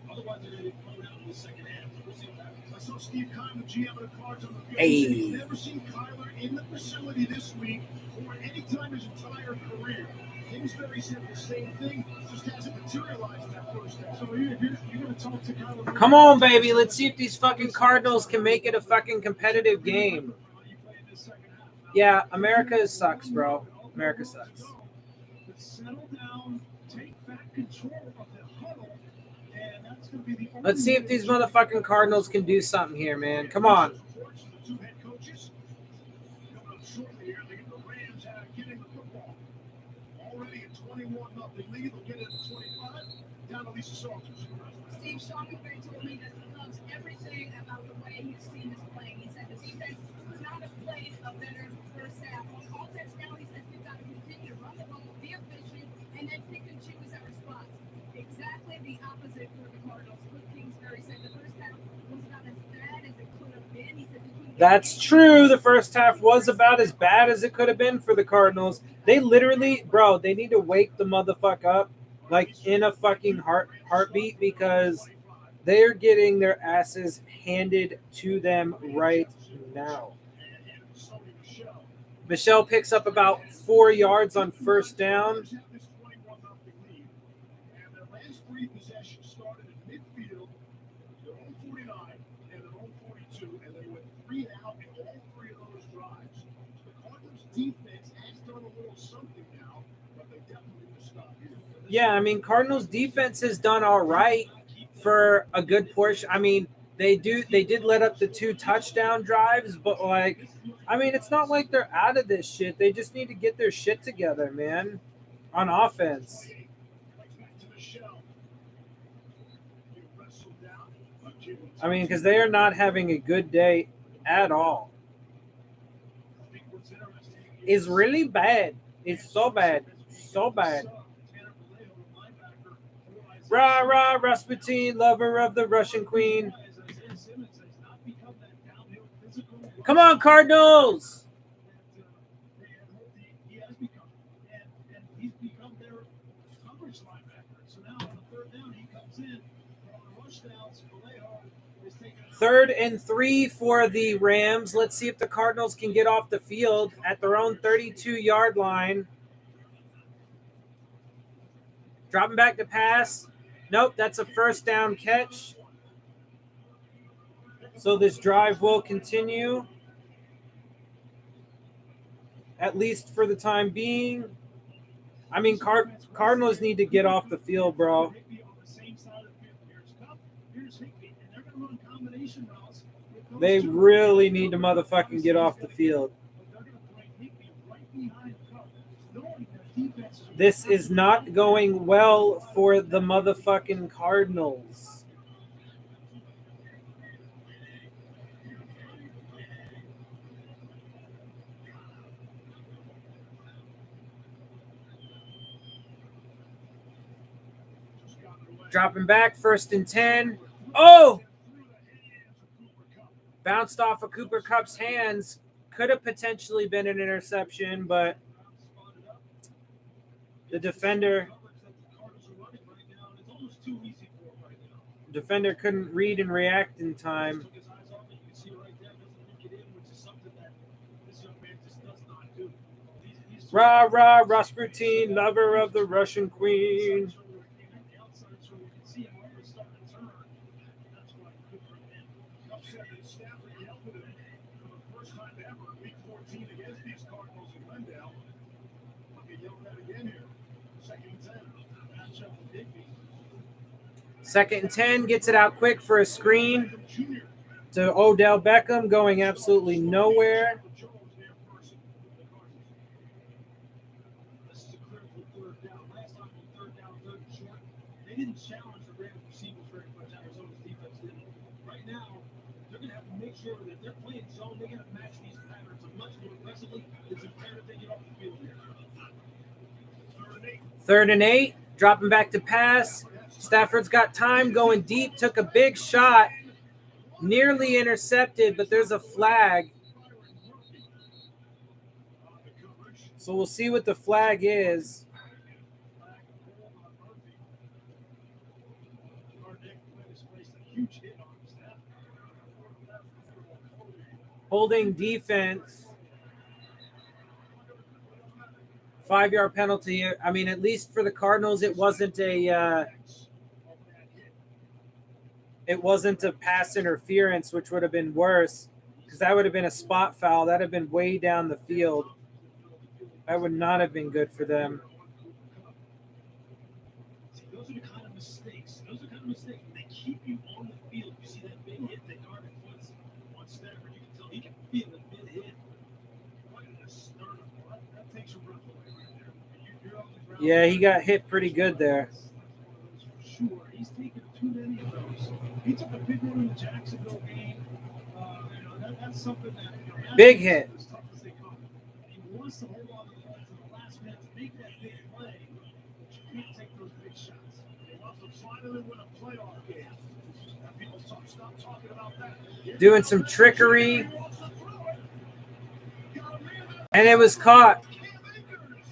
Otherwise, they're going to get blown out in the second half. We'll see what happens. I saw Steve Keim, the GM of the Cards, on the field. He's never seen Kyler in the facility this week or any time his entire career. Kingsbury said the same thing, just hasn't materialized in that first half. So you're going to talk to Kyler. Come on, baby. Let's see if these fucking Cardinals can make it a fucking competitive game. Yeah, America sucks, bro. America sucks. Settle down, take back control of the huddle, and that's going to be the only. Let's see if these motherfucking Cardinals can do something here, man. Come on. Two head coaches coming up shortly here. They get the Rams getting the football. Already at 21-0 lead. They'll get it at 25. Down to Lisa Salters. Steve Sean McVay told me that he loves everything about the way his team is playing. He said the defense could not have played a better first half. On offense now, he says we've got to continue to it for the Cardinals. Cliff Kingsbury said the first half was about as bad as it could have been. He said they couldn't get That's true. The first half was about as bad as it could have been for the Cardinals. They literally, bro, they need to wake the motherfucker up like in a fucking heartbeat because they're getting their asses handed to them right now. Michelle picks up about 4 yards on first down. Yeah, I mean, Cardinals defense has done all right for a good portion. I mean, they did let up the 2 touchdown drives, but like, I mean, it's not like they're out of this shit. They just need to get their shit together, man, on offense. I mean, because they are not having a good day at all. It's really bad. It's so bad. So bad. Rah, rah, Rasputin, lover of the Russian queen. Come on, Cardinals! Third and 3 for the Rams. Let's see if the Cardinals can get off the field at their own 32-yard line. Dropping back to pass. Nope, that's a first down catch. So this drive will continue, at least for the time being. I mean, Cardinals need to get off the field, bro. They really need to motherfucking get off the field. This is not going well for the motherfucking Cardinals. Dropping back, first and 10. Oh! Bounced off of Cooper Kupp's hands. Could have potentially been an interception, but the defender couldn't read and react in time. Rah, rah, Rasputin, lover of the Russian queen. Second and 10, gets it out quick for a screen to Odell Beckham, going absolutely nowhere. They didn't challenge the random receivers very much. Arizona's defense did. Right now, they're going to have to make sure that they're playing zone. They're going to match these patterns much more aggressively. It's imperative they get off the field here. Third and 8, dropping back to pass. Stafford's got time, going deep, took a big shot, nearly intercepted, but there's a flag. So we'll see what the flag is. Holding defense. 5-yard penalty. I mean, at least for the Cardinals, it wasn't a pass interference, which would have been worse because that would have been a spot foul. That would have been way down the field. That would not have been good for them. Those are the kind of mistakes. They keep you on the field. You see that big hit that Garvin puts on Stafford. You can tell he can feel it mid-hit. Look at this sternum. That takes your breath away right there. You're on the ground. Yeah, he got hit pretty good there. Sure, he's taken too many of those. He took a big one in the Jacksonville game. That's something that big hit. As tough as they come. He wants to hold on to the last minute to make that big play. You can't take those big shots. They want to finally win a playoff game. Now people stop talking about that. Doing some trickery. And it was caught.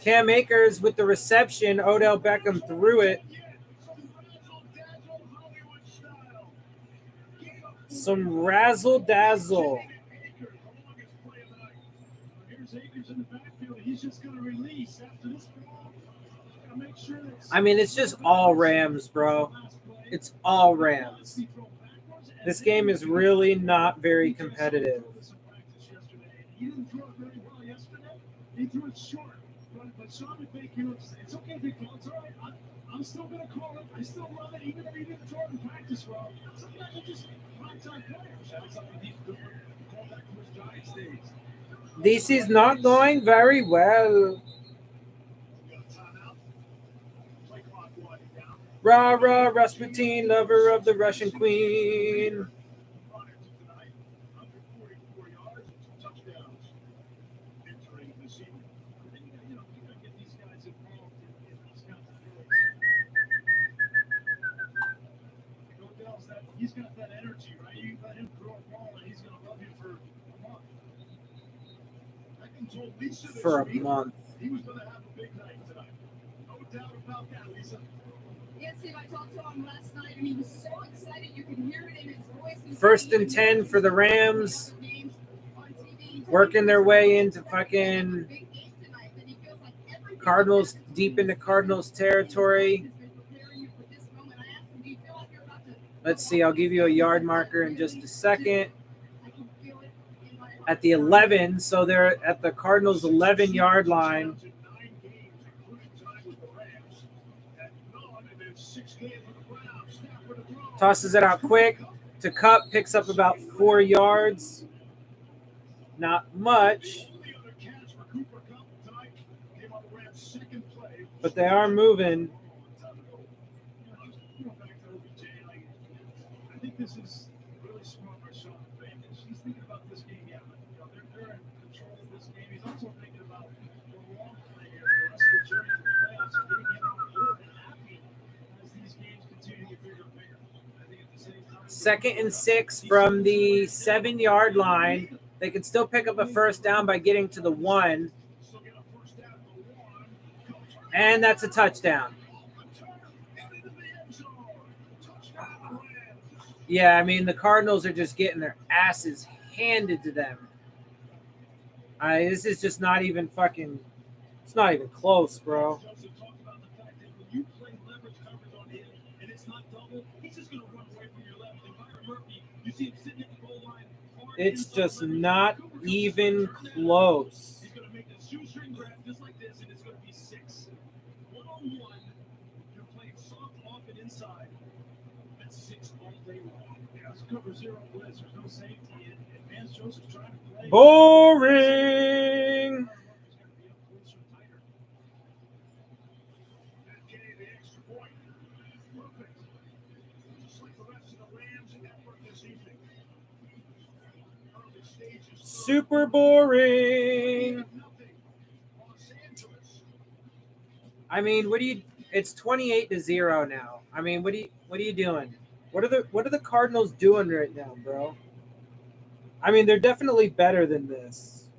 Cam Akers with the reception. Odell Beckham threw it. Some razzle dazzle. I mean, it's just all Rams, bro. It's all Rams. This game is really not very competitive. He didn't throw it very well yesterday. He threw it short. But Sean McVay, it's okay if you call it. It's all right. I'm still going to call it. I still love it, even though he didn't throw it in practice well. Sometimes you just prime-time players. That's something he's doing. Call back to his Giants days. This is not going very well. Rah, rah, Rasputin, lover of the Russian queen. He's got that energy, right? You let him throw a ball and he's going to love you for a month. I can told Lisa this For a week month. he was going to have a big night tonight. No doubt about that, Lisa. Yes, Steve, I talked to him last night, and he was so excited you could hear it in his voice. First and 10 for the Rams. Working their way into fucking Cardinals, deep into Cardinals territory. Let's see, I'll give you a yard marker in just a second. At the 11, so they're at the Cardinals' 11-yard line. Tosses it out quick to Cup, picks up about 4 yards. Not much, but they are moving. I think this is really smart by Sean McVay. He's thinking about this game. Yeah, they're in control of this game. He's also thinking about the long play here, the rest of the journey to the playoffs, and getting him on board and happy as these games continue to get bigger and bigger. I think at the same time, 2nd and 6 from the 7-yard line. They can still pick up a first down by getting to the 1. And that's a touchdown. Yeah, I mean, the Cardinals are just getting their asses handed to them. This is just not even fucking, it's not even close, bro. It's just not even close. he's going to make a shoestring grab just like this, and it's going to be 6. 1-on-1. You're playing soft off and inside. That's 6 all day long. Yeah, it's cover 0 blitz. There's no safety. And Vance Joseph's trying to play. Boring. Getting the extra point. Perfect. Just like the rest of the Rams in that work this evening. Early stages. Super boring. I mean, it's 28-0 now. I mean, what are you doing? What are the Cardinals doing right now, bro? I mean, they're definitely better than this.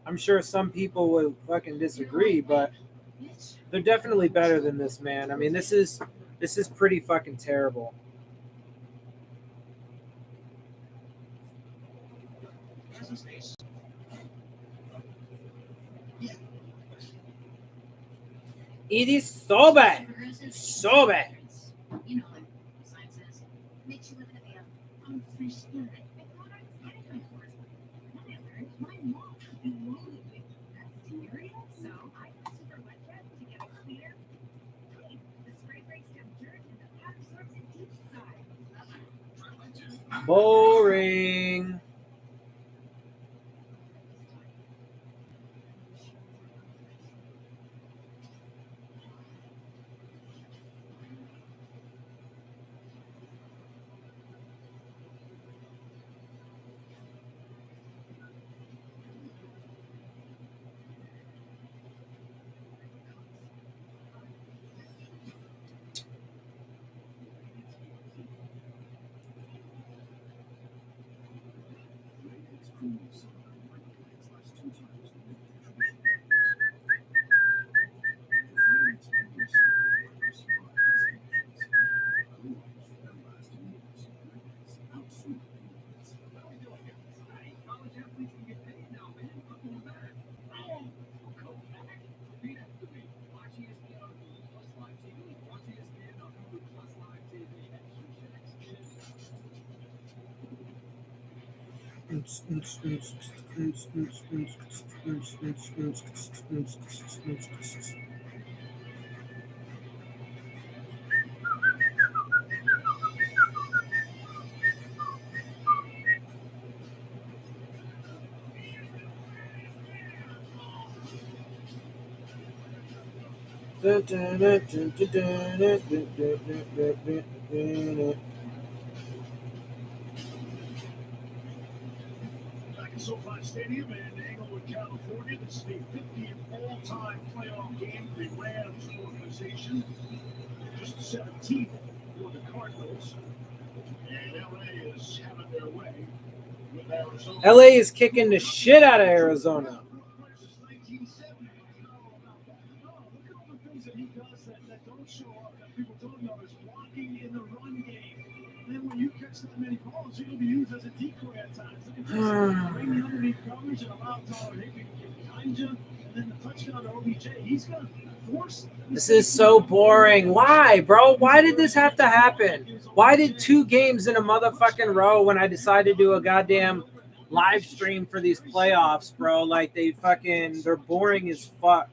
I'm sure some people will fucking disagree, but they're definitely better than this, man. I mean, this is pretty fucking terrible. It is so bad. So bad. You know, like science says, makes you live in a van. I'm free spirit. My mom could be loaded with bacteria, so I tested for wet jet to get a clear clean. The spray breaks down dirt and the powder sorts it deep inside. Boring. fool yourself by running the Xbox 2 times the traditional ways. The fragrance of your silver survive these conditions. Cardinals everlasting years. Outsmart the moments. How we doing here? Hey, college athletes can get paid now, man. Welcome back. Oh, go back. Repeat after me. Watch ESPN on Hulu Plus Live TV. Watch ESPN on Hulu Plus Live TV. Back at SoFi Stadium in Englewood, California, this is the 50th all-time playoff game for the Rams organization. Just the 17th for the Cardinals. And LA is having their way with Arizona. LA is kicking the shit out of Arizona. Show up that people don't know is blocking in the run game. Then when you catch that many balls, you're going to be used as a decoy at times. Look at this. Bring the underneath coverage and allow Tyler Higbee to get behind you. And then the touchdown to OBJ. He's going to force. This is so boring. Why, bro? Why did this have to happen? Why did 2 games in a motherfucking row when I decided to do a goddamn live stream for these playoffs, bro? Like, they're boring as fuck.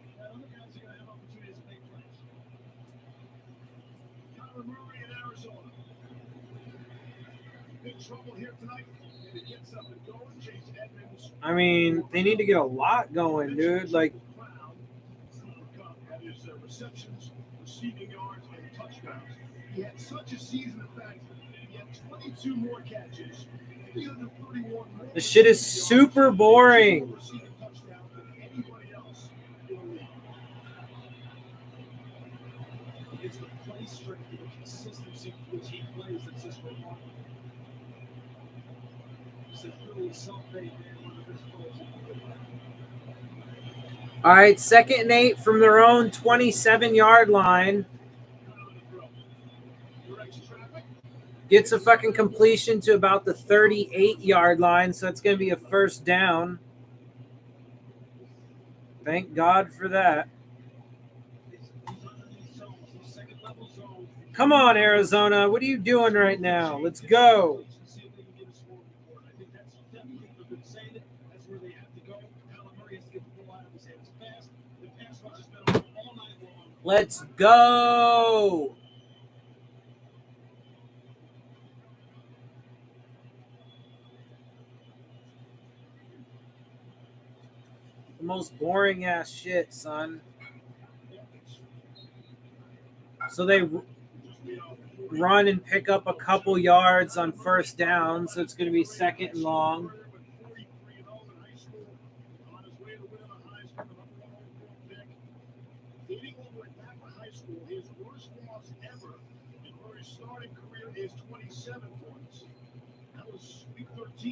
I mean, they need to get a lot going, dude. Like, receptions, receiving yards, and touchdowns. He had such a season, in fact, he had 22 more catches, 331 more. the shit is super boring. Receiving touchdowns than anybody else in the league. It's the play strength and the consistency which he plays that's just remarkable. It's a really self-made man, one of his goals. All right, 2nd and 8 from their own 27-yard line. Gets a fucking completion to about the 38-yard line, so it's going to be a first down. Thank God for that. Come on, Arizona. What are you doing right now? Let's go. Let's go. The most boring ass shit, son. So they run and pick up a couple yards on first down, so it's going to be 2nd and long. His worst loss ever in his starting career is 27 points. That was week 13,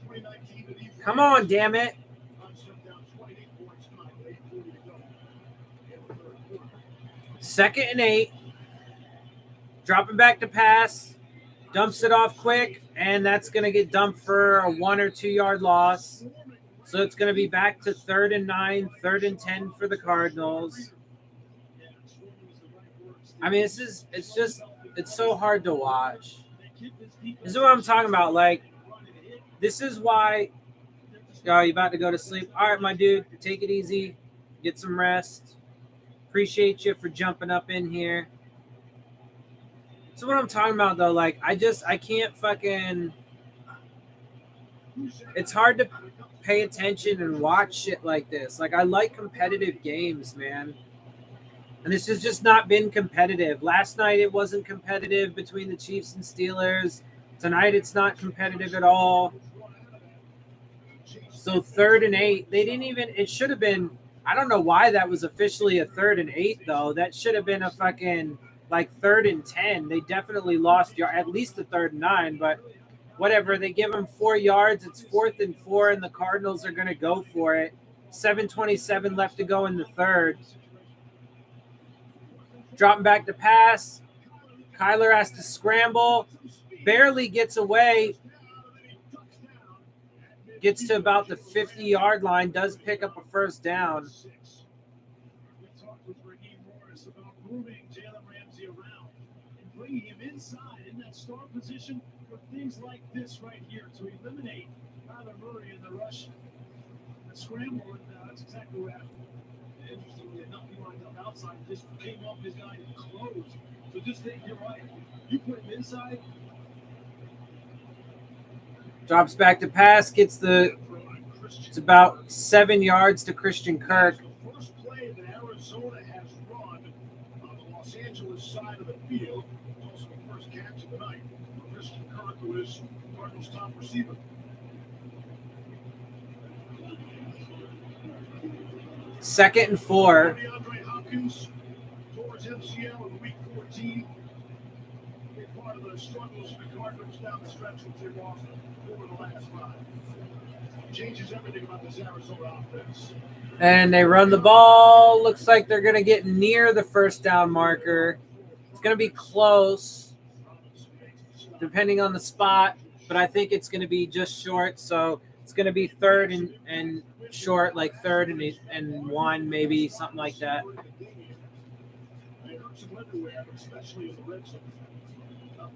2019. Come on, damn it. Down 28 points tonight, 8:40 to go. 2nd and 8. Dropping back to pass. Dumps it off quick, and that's going to get dumped for a 1 or 2 yard loss. So it's going to be back to 3rd and 9, 3rd and 10 for the Cardinals. I mean, it's so hard to watch. This is what I'm talking about. Like, this is why, you about to go to sleep? All right, my dude, take it easy. Get some rest. Appreciate you for jumping up in here. So what I'm talking about, though, like, I can't fucking, it's hard to pay attention and watch shit like this. Like, I like competitive games, man. And this has just not been competitive. Last night it wasn't competitive between the Chiefs and Steelers. Tonight it's not competitive at all. So 3rd and 8, it should have been, I don't know why that was officially a 3rd and 8 though. That should have been a fucking like 3rd and 10. They definitely lost at least a 3rd and 9, but whatever. They give him 4 yards. It's 4th and 4, and the Cardinals are going to go for it. 7:27 left to go in the third. Dropping back to pass. Kyler has to scramble. Barely gets away. Gets to about the 50-yard line. Does pick up a first down. We talked with Raheem Morris about moving Jalen Ramsey around and bringing him inside in that star position for things like this right here to eliminate Kyler Murray in the rush. The scramble, and that's exactly what happened. Interestingly enough, he lined up outside and just came off his guy and closed. So just think, you're right. You put him inside. Drops back to pass. Gets it's about 7 yards to Christian Kirk. The first play that Arizona has run on the Los Angeles side of the field. Also the first catch of the night. Christian Kirk, who is Cardinals' top receiver. 2nd and 4. DeAndre Hopkins towards MCL in week 14. Big part of the struggles for the Cardinals down the stretch with their loss over the last 5. Changes everything about this Arizona offense. And they run the ball. Looks like they're going to get near the first down marker. It's going to be close, depending on the spot, but I think it's going to be just short. So it's going to be 3rd and short, like 3rd and 1, maybe something like that. They hurt some everywhere, especially in the red zone.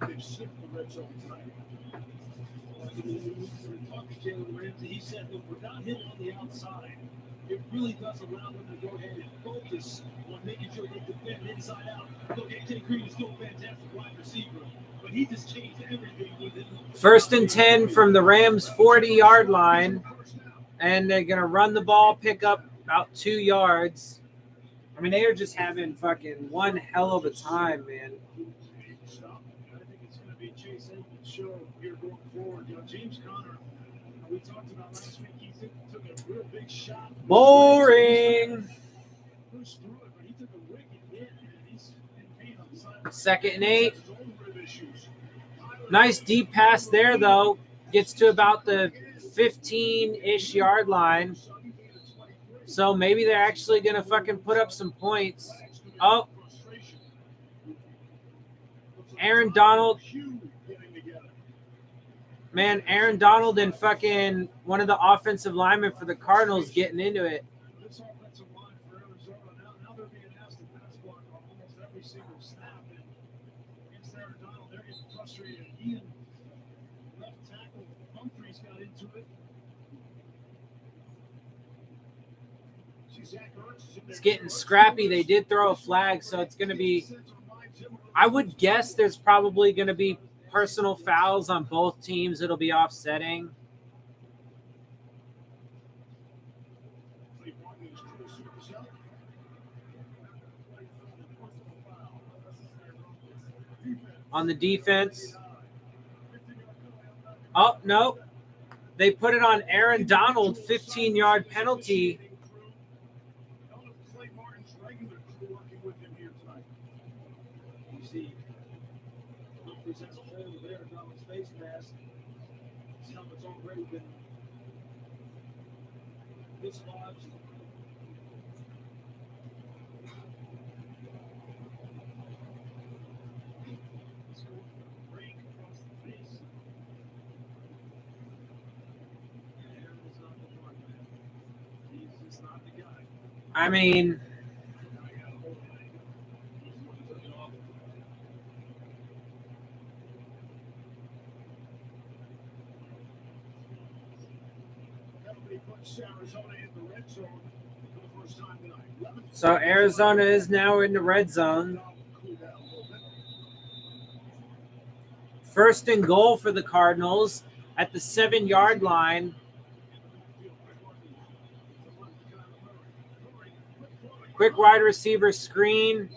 They've slipped the red zone tonight. Talking to Jalen Ramsey, he said, look, without him on the outside, it really does allow them to go ahead and focus on making sure they defend inside out. Look, AJ Green is still a fantastic wide receiver, but he just changed everything with it. 1st and 10 from the Rams' 40-yard line, and they're going to run the ball, pick up about 2 yards. I mean, they are just having fucking one hell of a time, man. I think it's going to be Chase Edmonds' show here going forward. You know, James Conner, we talked about last week, he took a real big shot. Boring. Pushed through it, but he took a wicked hit, and he's in pain on the side. 2nd and 8. Nice deep pass there, though. Gets to about the 15-ish yard line. So maybe they're actually going to fucking put up some points. Oh. Aaron Donald. Man, Aaron Donald and fucking one of the offensive linemen for the Cardinals getting into it. This offensive line for Arizona, now they're being asked to pass block on almost every single snap. And against Aaron Donald, they're getting frustrated. He and left tackle Humphreys got into it. It's getting scrappy. They did throw a flag, so it's going to be – I would guess there's probably going to be personal fouls on both teams. It'll be offsetting. On the defense. Oh, no. They put it on Aaron Donald, 15-yard penalty. As a whole there, Donald's face mask. His helmet's already been dislodged. Break across the face. He's just not the guy. I mean, so Arizona is now in the red zone. 1st and goal for the Cardinals at the 7-yard line. Quick wide receiver screen.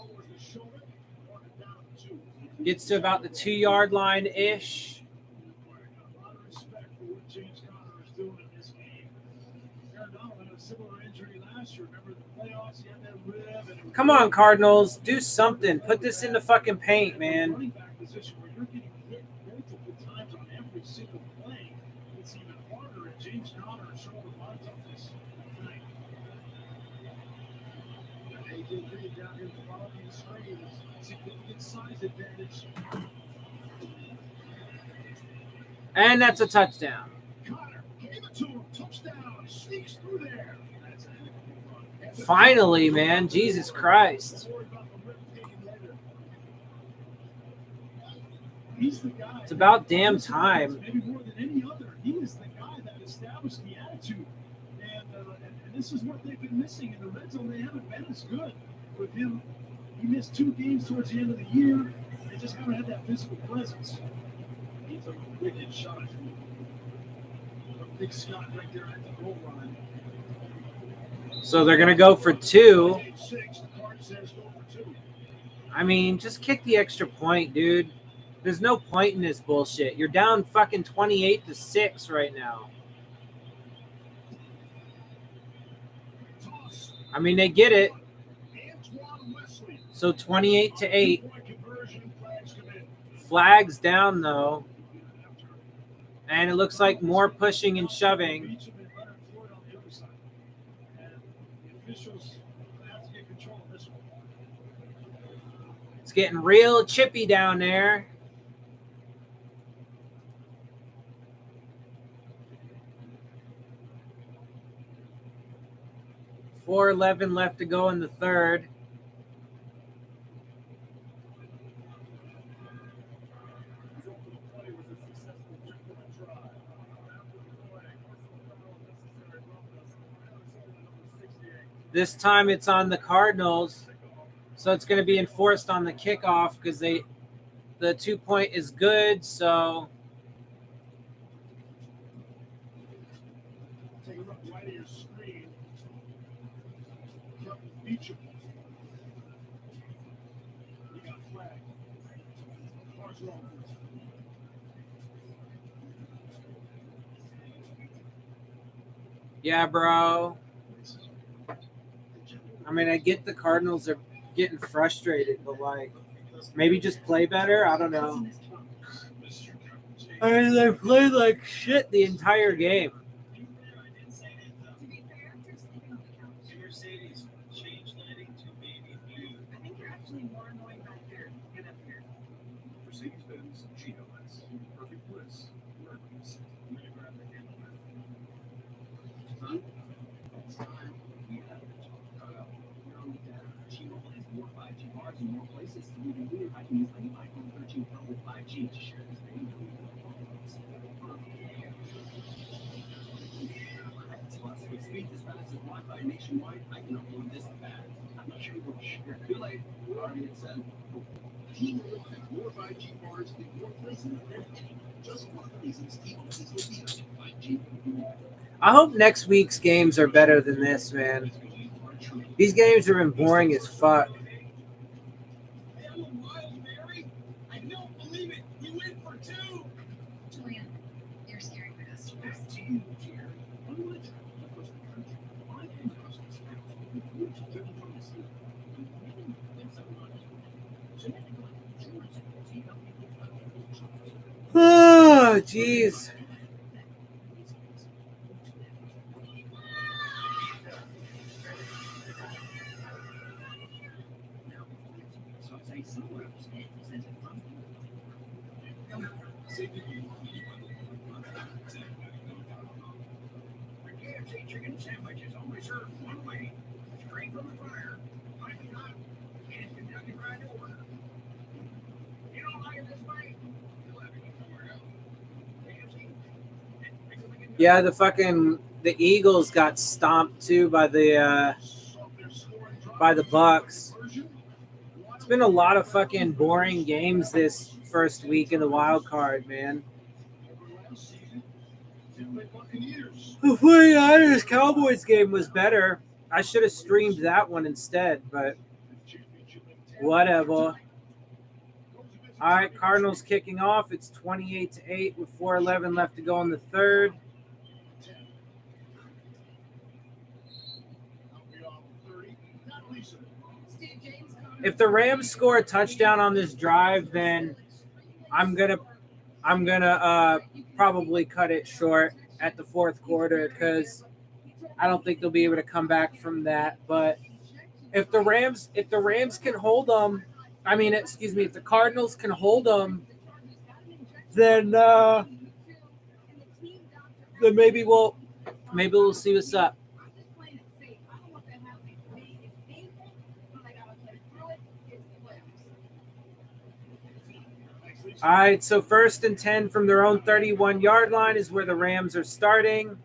Gets to about the 2-yard line-ish. Come on, Cardinals. Do something. Put this in the fucking paint, man. Running back position where you're getting hit multiple times on every single James Conner showed a lot of toughness tonight. AJ Green down here following the screen. Significant size advantage. And that's a touchdown. Conner gave it to him. Touchdown. Sneaks through there. That's a heck of a run. Finally, man. Jesus Christ. He's the guy. It's about damn time. Maybe more than any other. He is the guy that established the attitude. And this is what they've been missing in the red zone. They haven't been as good with him. He missed 2 games towards the end of the year. They just haven't had that physical presence. He's a wicked shot. A big Scott right there at the goal line. So they're going to go for 2. 8-6, the card says go for 2. I mean, just kick the extra point, dude. There's no point in this bullshit. You're down fucking 28-6 right now. Toss. I mean, they get it. Antoine Wesley. So 28-8. Two-point conversion. Flags come in. Flags down, though. And it looks like more pushing and shoving. Reach him and Leonard Floyd on the other side. And the officials have to get control of this one. It's getting real chippy down there. .411 left to go in the third. This time it's on the Cardinals, so it's going to be enforced on the kickoff because the 2-point is good. So Take a look right at your screen. Beach him. You got a flag. Car's wrong. yeah, bro. I mean, I get the Cardinals are getting frustrated, but like maybe just play better. I don't know. I mean, they played like shit the entire game. To be fair, you're sleeping on the couch. Mercedes, change lighting to baby blue. I think you're actually more annoying back there. Get up here. Mercedes-Benz GLS. Perfect bliss. Workers. Son, it's time. We have it. You're only data. T-Mobile has more 5G bars in more places. So even here, I can use my new iPhone 13 Pro with 5G to share this video. Plus, with speeds as fast as Wi-Fi nationwide, I can upload this fast. I'm not sure you will share. Too late. Already it said. T-Mobile has more 5G bars in more places than ever. Just one of the reasons T-Mobile is the leader in 5G. I hope next week's games are better than this, man. These games have been boring as fuck. I don't believe it. You win for 2. Julian, you're scaring my customers. Oh, jeez. KFC chicken sandwich is only served one way, straight from the fryer, piping hot, and Kentucky Fried Order. You don't like it this way? You'll have to go somewhere else. KFC. Yeah, the Eagles got stomped too by the Bucks. It's been a lot of fucking boring games this first week in the wild card, man. The 49ers Cowboys game was better. I should have streamed that one instead, but whatever. All right, Cardinals kicking off. It's 28-8 with 4:11 left to go in the third. If the Rams score a touchdown on this drive, then I'm gonna probably cut it short. at the fourth quarter because I don't think they'll be able to come back from that. But if the Rams can hold them, if the Cardinals can hold them, then maybe we'll see what's up. All right, so 1st and 10 from their own 31-yard line is where the Rams are starting.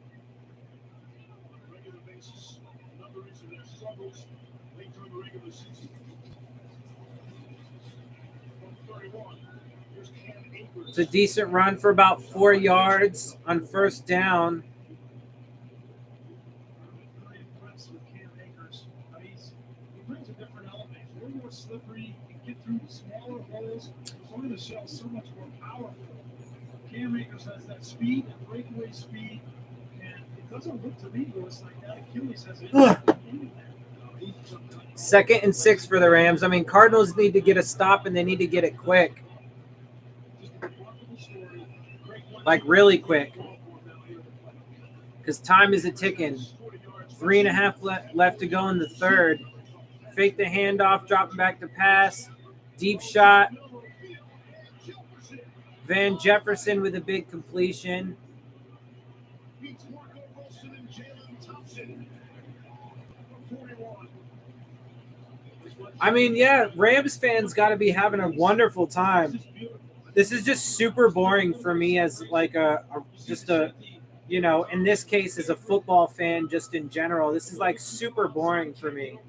Regular basis, another reason their struggles late during the regular season. From 31, here's Cam Akers. It's a decent run for about 4 yards on 1st down. Very impressed with Cam Akers. He brings a different element. He's a little more slippery. He can get through smaller holes. He's on the shell so much more powerful. Cam Akers has that speed and breakaway speed. And it doesn't look to me, Lewis, like that Achilles has anything. 2nd and 6 for the Rams. I mean, Cardinals need to get a stop, and they need to get it quick. Like, really quick. Because time is a-ticking. 3.5 left to go in the third. Fake the handoff, dropping back to pass. Deep shot. Van Jefferson with a big completion. I mean, yeah, Rams fans got to be having a wonderful time. This is just super boring for me as like in this case as a football fan just in general. This is like super boring for me.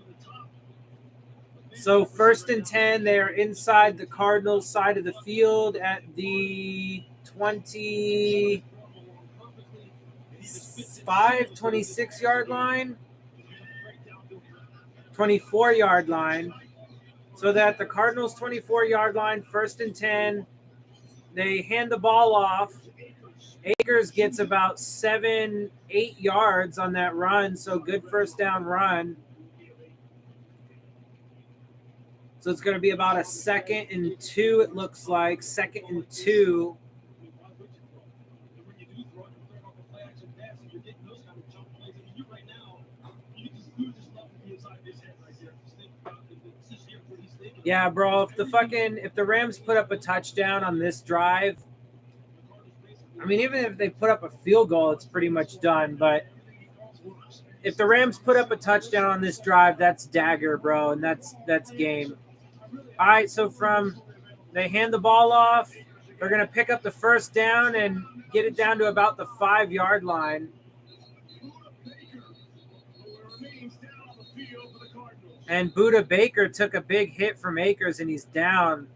So 1st and 10, they're inside the Cardinals side of the field at the 26-yard line, 24-yard line. So that the Cardinals 24-yard line, 1st and 10, they hand the ball off. Akers gets about 7-8 yards on that run, so good 1st down run. So it's going to be about a 2nd and 2, it looks like. 2nd and 2. Yeah, bro, if the Rams put up a touchdown on this drive, I mean, even if they put up a field goal, it's pretty much done. But if the Rams put up a touchdown on this drive, that's dagger, bro, and that's game. All right, so they hand the ball off. They're going to pick up the 1st down and get it down to about the 5-yard line. And Buda Baker took a big hit from Akers, and he's down.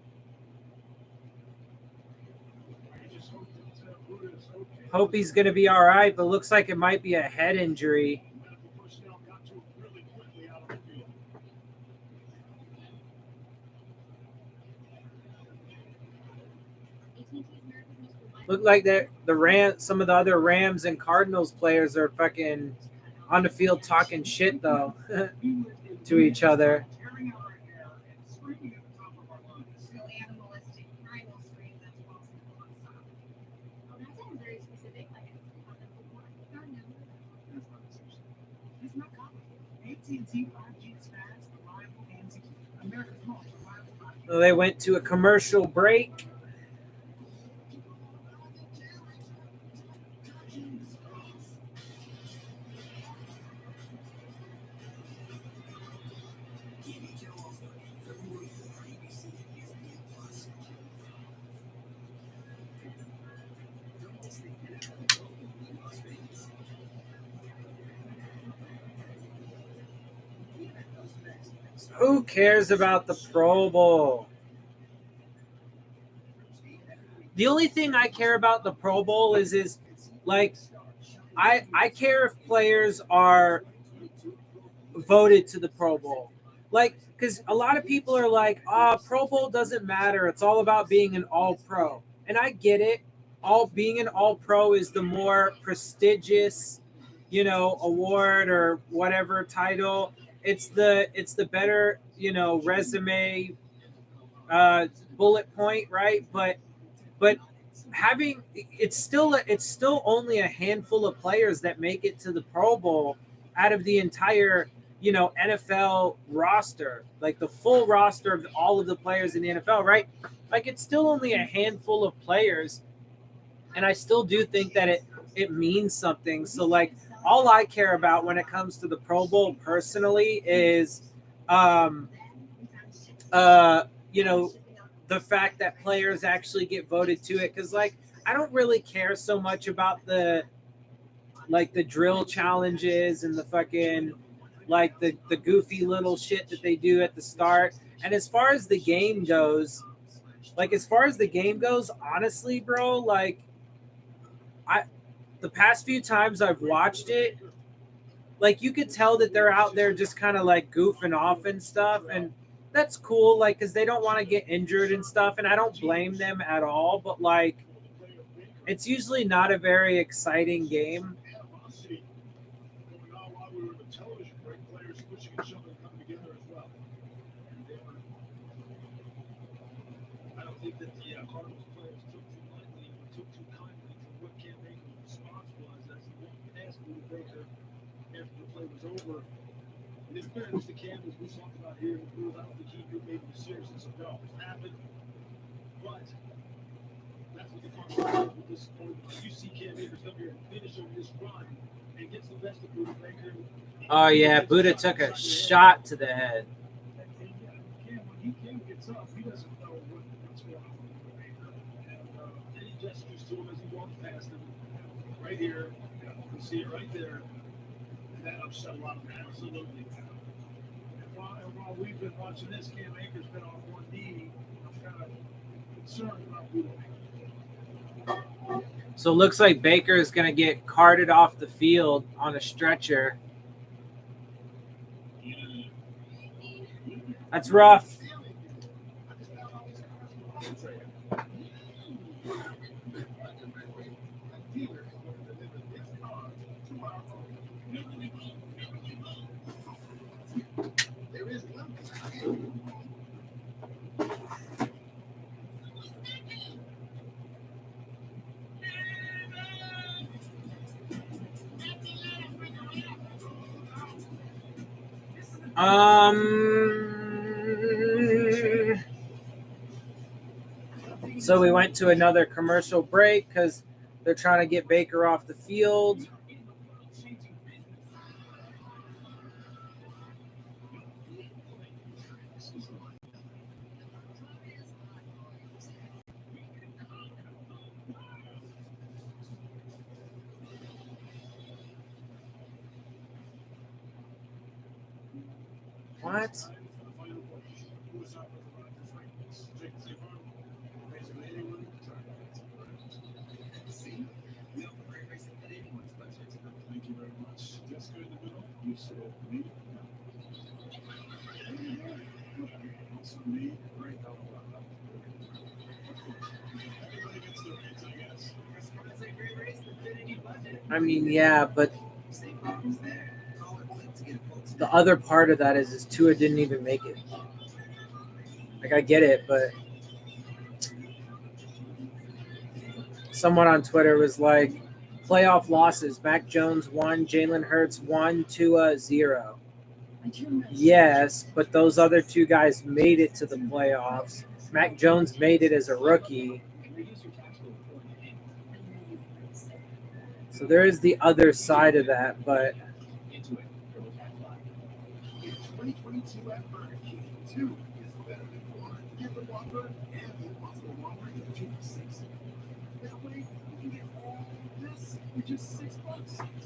Hope he's going to be all right, but looks like it might be a head injury. Look like some of the other Rams and Cardinals players are fucking on the field talking shit, though, to each other. So they went to a commercial break. Who cares about the Pro Bowl? The only thing I care about the Pro Bowl is like I care if players are voted to the Pro Bowl. Like, because a lot of people are like, Pro Bowl doesn't matter. It's all about being an All-Pro. And I get it. Being an All-Pro is the more prestigious, award or whatever title. It's the better, resume, bullet point, right? But it's still only a handful of players that make it to the Pro Bowl out of the entire NFL roster, like the full roster of all of the players in the NFL, right? Like it's still only a handful of players, and I still do think that it means something. So like all I care about when it comes to the Pro Bowl personally is the fact that players actually get voted to it, because like I don't really care so much about the drill challenges and the fucking like the goofy little shit that they do at the start. And as far as the game goes, honestly, bro, like the past few times I've watched it, like you could tell that they're out there just kind of like goofing off and stuff, and that's cool, like because they don't want to get injured and stuff, and I don't blame them at all. But like, it's usually not a very exciting game. I don't think that the Cardinals players took too lightly or took too kindly to what Cam Akers' response was as he walked past Budda Baker after the play was over. And in fairness to Cam, as we talked about here in the booth, I don't think he knew maybe the seriousness of what happened. But that's what the Cardinals were disappointed about. You see Cam Akers come here and finish on this run and gets the best of Budda Baker. Oh yeah, Budda took a shot to the head. Cam, when Cam gets up, he doesn't know what's going on with Budda Baker. And then he gestures to him as he walks past him. Right here, you can see it right there. And that upset a lot of them, absolutely. And while we've been watching this, Cam Akers been on one knee. I'm kind of concerned about Budda Baker. So it looks like Baker is going to get carted off the field on a stretcher. That's rough. So we went to another commercial break because they're trying to get Baker off the field. What? Thank you very much. Jessica in the middle. You said me. Also me. Great. Everybody gets their rates, I guess. I mean, yeah, but the other part of that is Tua didn't even make it. Like, I get it, but someone on Twitter was like, playoff losses, Mac Jones 1, Jalen Hurts 1, Tua 0. Yes, but those other two guys made it to the playoffs. Mac Jones made it as a rookie. So there is the other side of that, but 2022 at Burger King, 2 is better than 1. Get the Whopper and the Buffalo Whopper for 2 for $6. That way, you can get all this for just $6.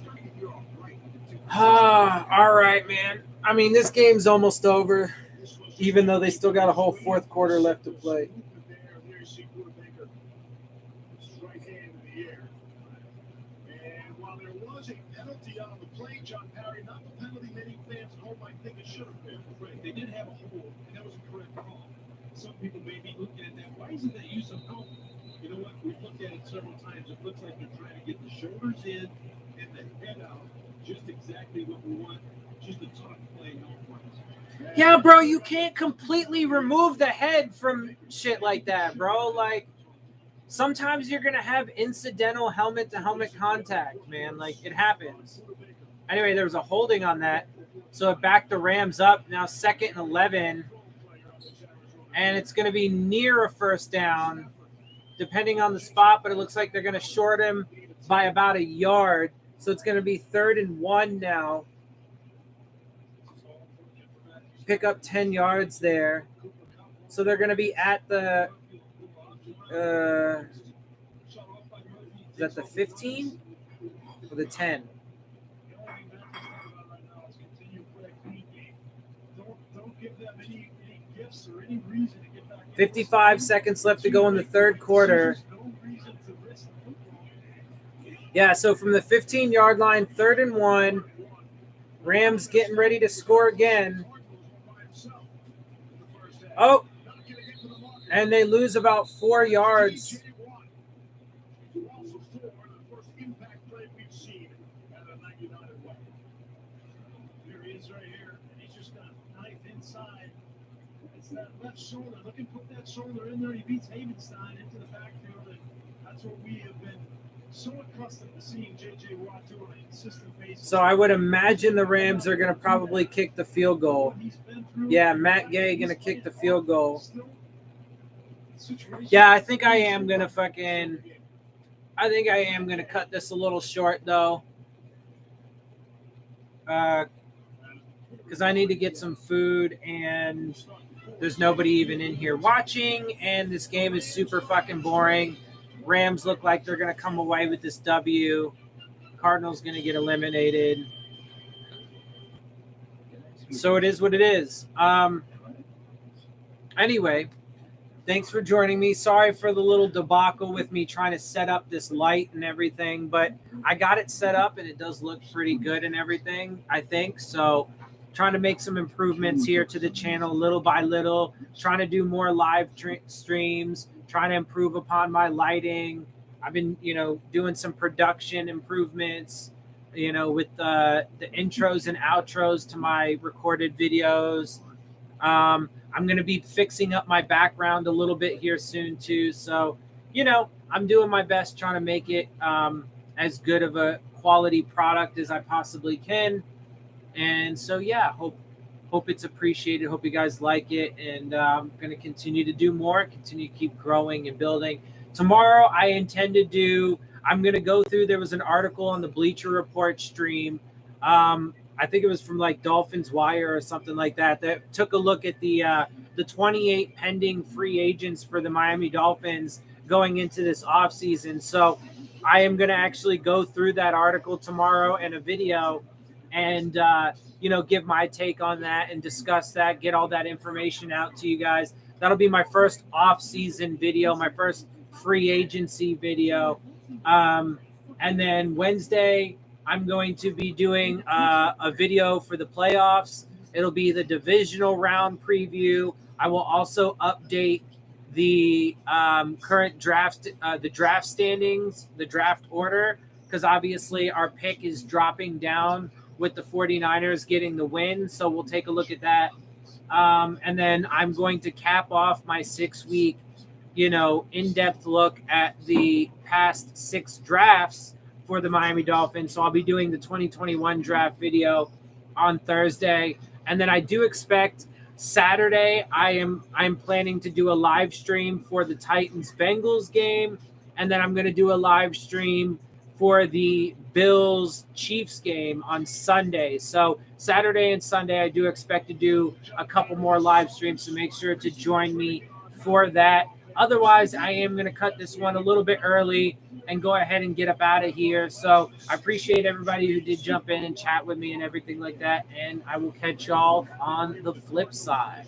Starting your off right with 2 for $6. all right, man. I mean, this game's almost over, even though they still got a whole fourth quarter left to play. And while there was a penalty on the play, John Parry, not the penalty many fans at home might think it should have been. Right. They did have a hold, and that was a correct call. Some people may be looking at that. Why isn't that use of help? You know what? We've looked at it several times. It looks like they're trying to get the shoulders in and the head out. Just exactly what we want. Just a tough play, no points. Yeah, bro, you can't completely remove the head from shit like that, bro. Like, sometimes you're going to have incidental helmet-to-helmet contact, man. Like, it happens. Anyway, there was a holding on that. So it backed the Rams up. Now 2nd and 11. And it's going to be near a first down, depending on the spot. But it looks like they're going to short him by about a yard. So it's going to be 3rd and 1 now. Pick up 10 yards there. So they're going to be at the is that the 15 or the 10? Don't give them any gifts or any reason to get back. 55 seconds left to go in the third quarter. Yeah, so from the 15-yard line, 3rd and 1. Rams getting ready to score again. Oh, and they lose about 4 yards. That left shoulder, look and put that shoulder in there. He beats Havenstein into the backfield, and that's what we have been so accustomed to seeing J.J. Watt do on a consistent basis. So I would imagine the Rams are going to probably kick the field goal. Yeah, Matt Gay going to kick the field goal. Yeah, I think I am going to cut this a little short, though. Because I need to get some food, and there's nobody even in here watching, and this game is super fucking boring. Rams look like they're going to come away with this W. Cardinals going to get eliminated. So it is what it is. Anyway, thanks for joining me. Sorry for the little debacle with me trying to set up this light and everything, but I got it set up, and it does look pretty good and everything, I think. So trying to make some improvements here to the channel little by little, trying to do more live streams, trying to improve upon my lighting. I've been, doing some production improvements, with the intros and outros to my recorded videos. I'm going to be fixing up my background a little bit here soon too. So, I'm doing my best trying to make it as good of a quality product as I possibly can. And so, yeah, hope it's appreciated. Hope you guys like it. And I'm going to continue to do more, continue to keep growing and building. Tomorrow, I'm going to go through, there was an article on the Bleacher Report stream. I think it was from like Dolphins Wire or something like that took a look at the 28 pending free agents for the Miami Dolphins going into this offseason. So I am going to actually go through that article tomorrow in a video and, give my take on that and discuss that, get all that information out to you guys. That'll be my first off-season video, my first free agency video. And then Wednesday, I'm going to be doing a video for the playoffs. It'll be the divisional round preview. I will also update the current draft, the draft standings, the draft order, because obviously our pick is dropping down with the 49ers getting the win. So we'll take a look at that. And then I'm going to cap off my 6-week, in-depth look at the past 6 drafts for the Miami Dolphins. So I'll be doing the 2021 draft video on Thursday. And then I do expect Saturday, I'm planning to do a live stream for the Titans-Bengals game. And then I'm going to do a live stream for the Bills-Chiefs game on Sunday. So Saturday and Sunday, I do expect to do a couple more live streams. So make sure to join me for that. Otherwise, I am going to cut this one a little bit early and go ahead and get up out of here. So I appreciate everybody who did jump in and chat with me and everything like that. And I will catch y'all on the flip side.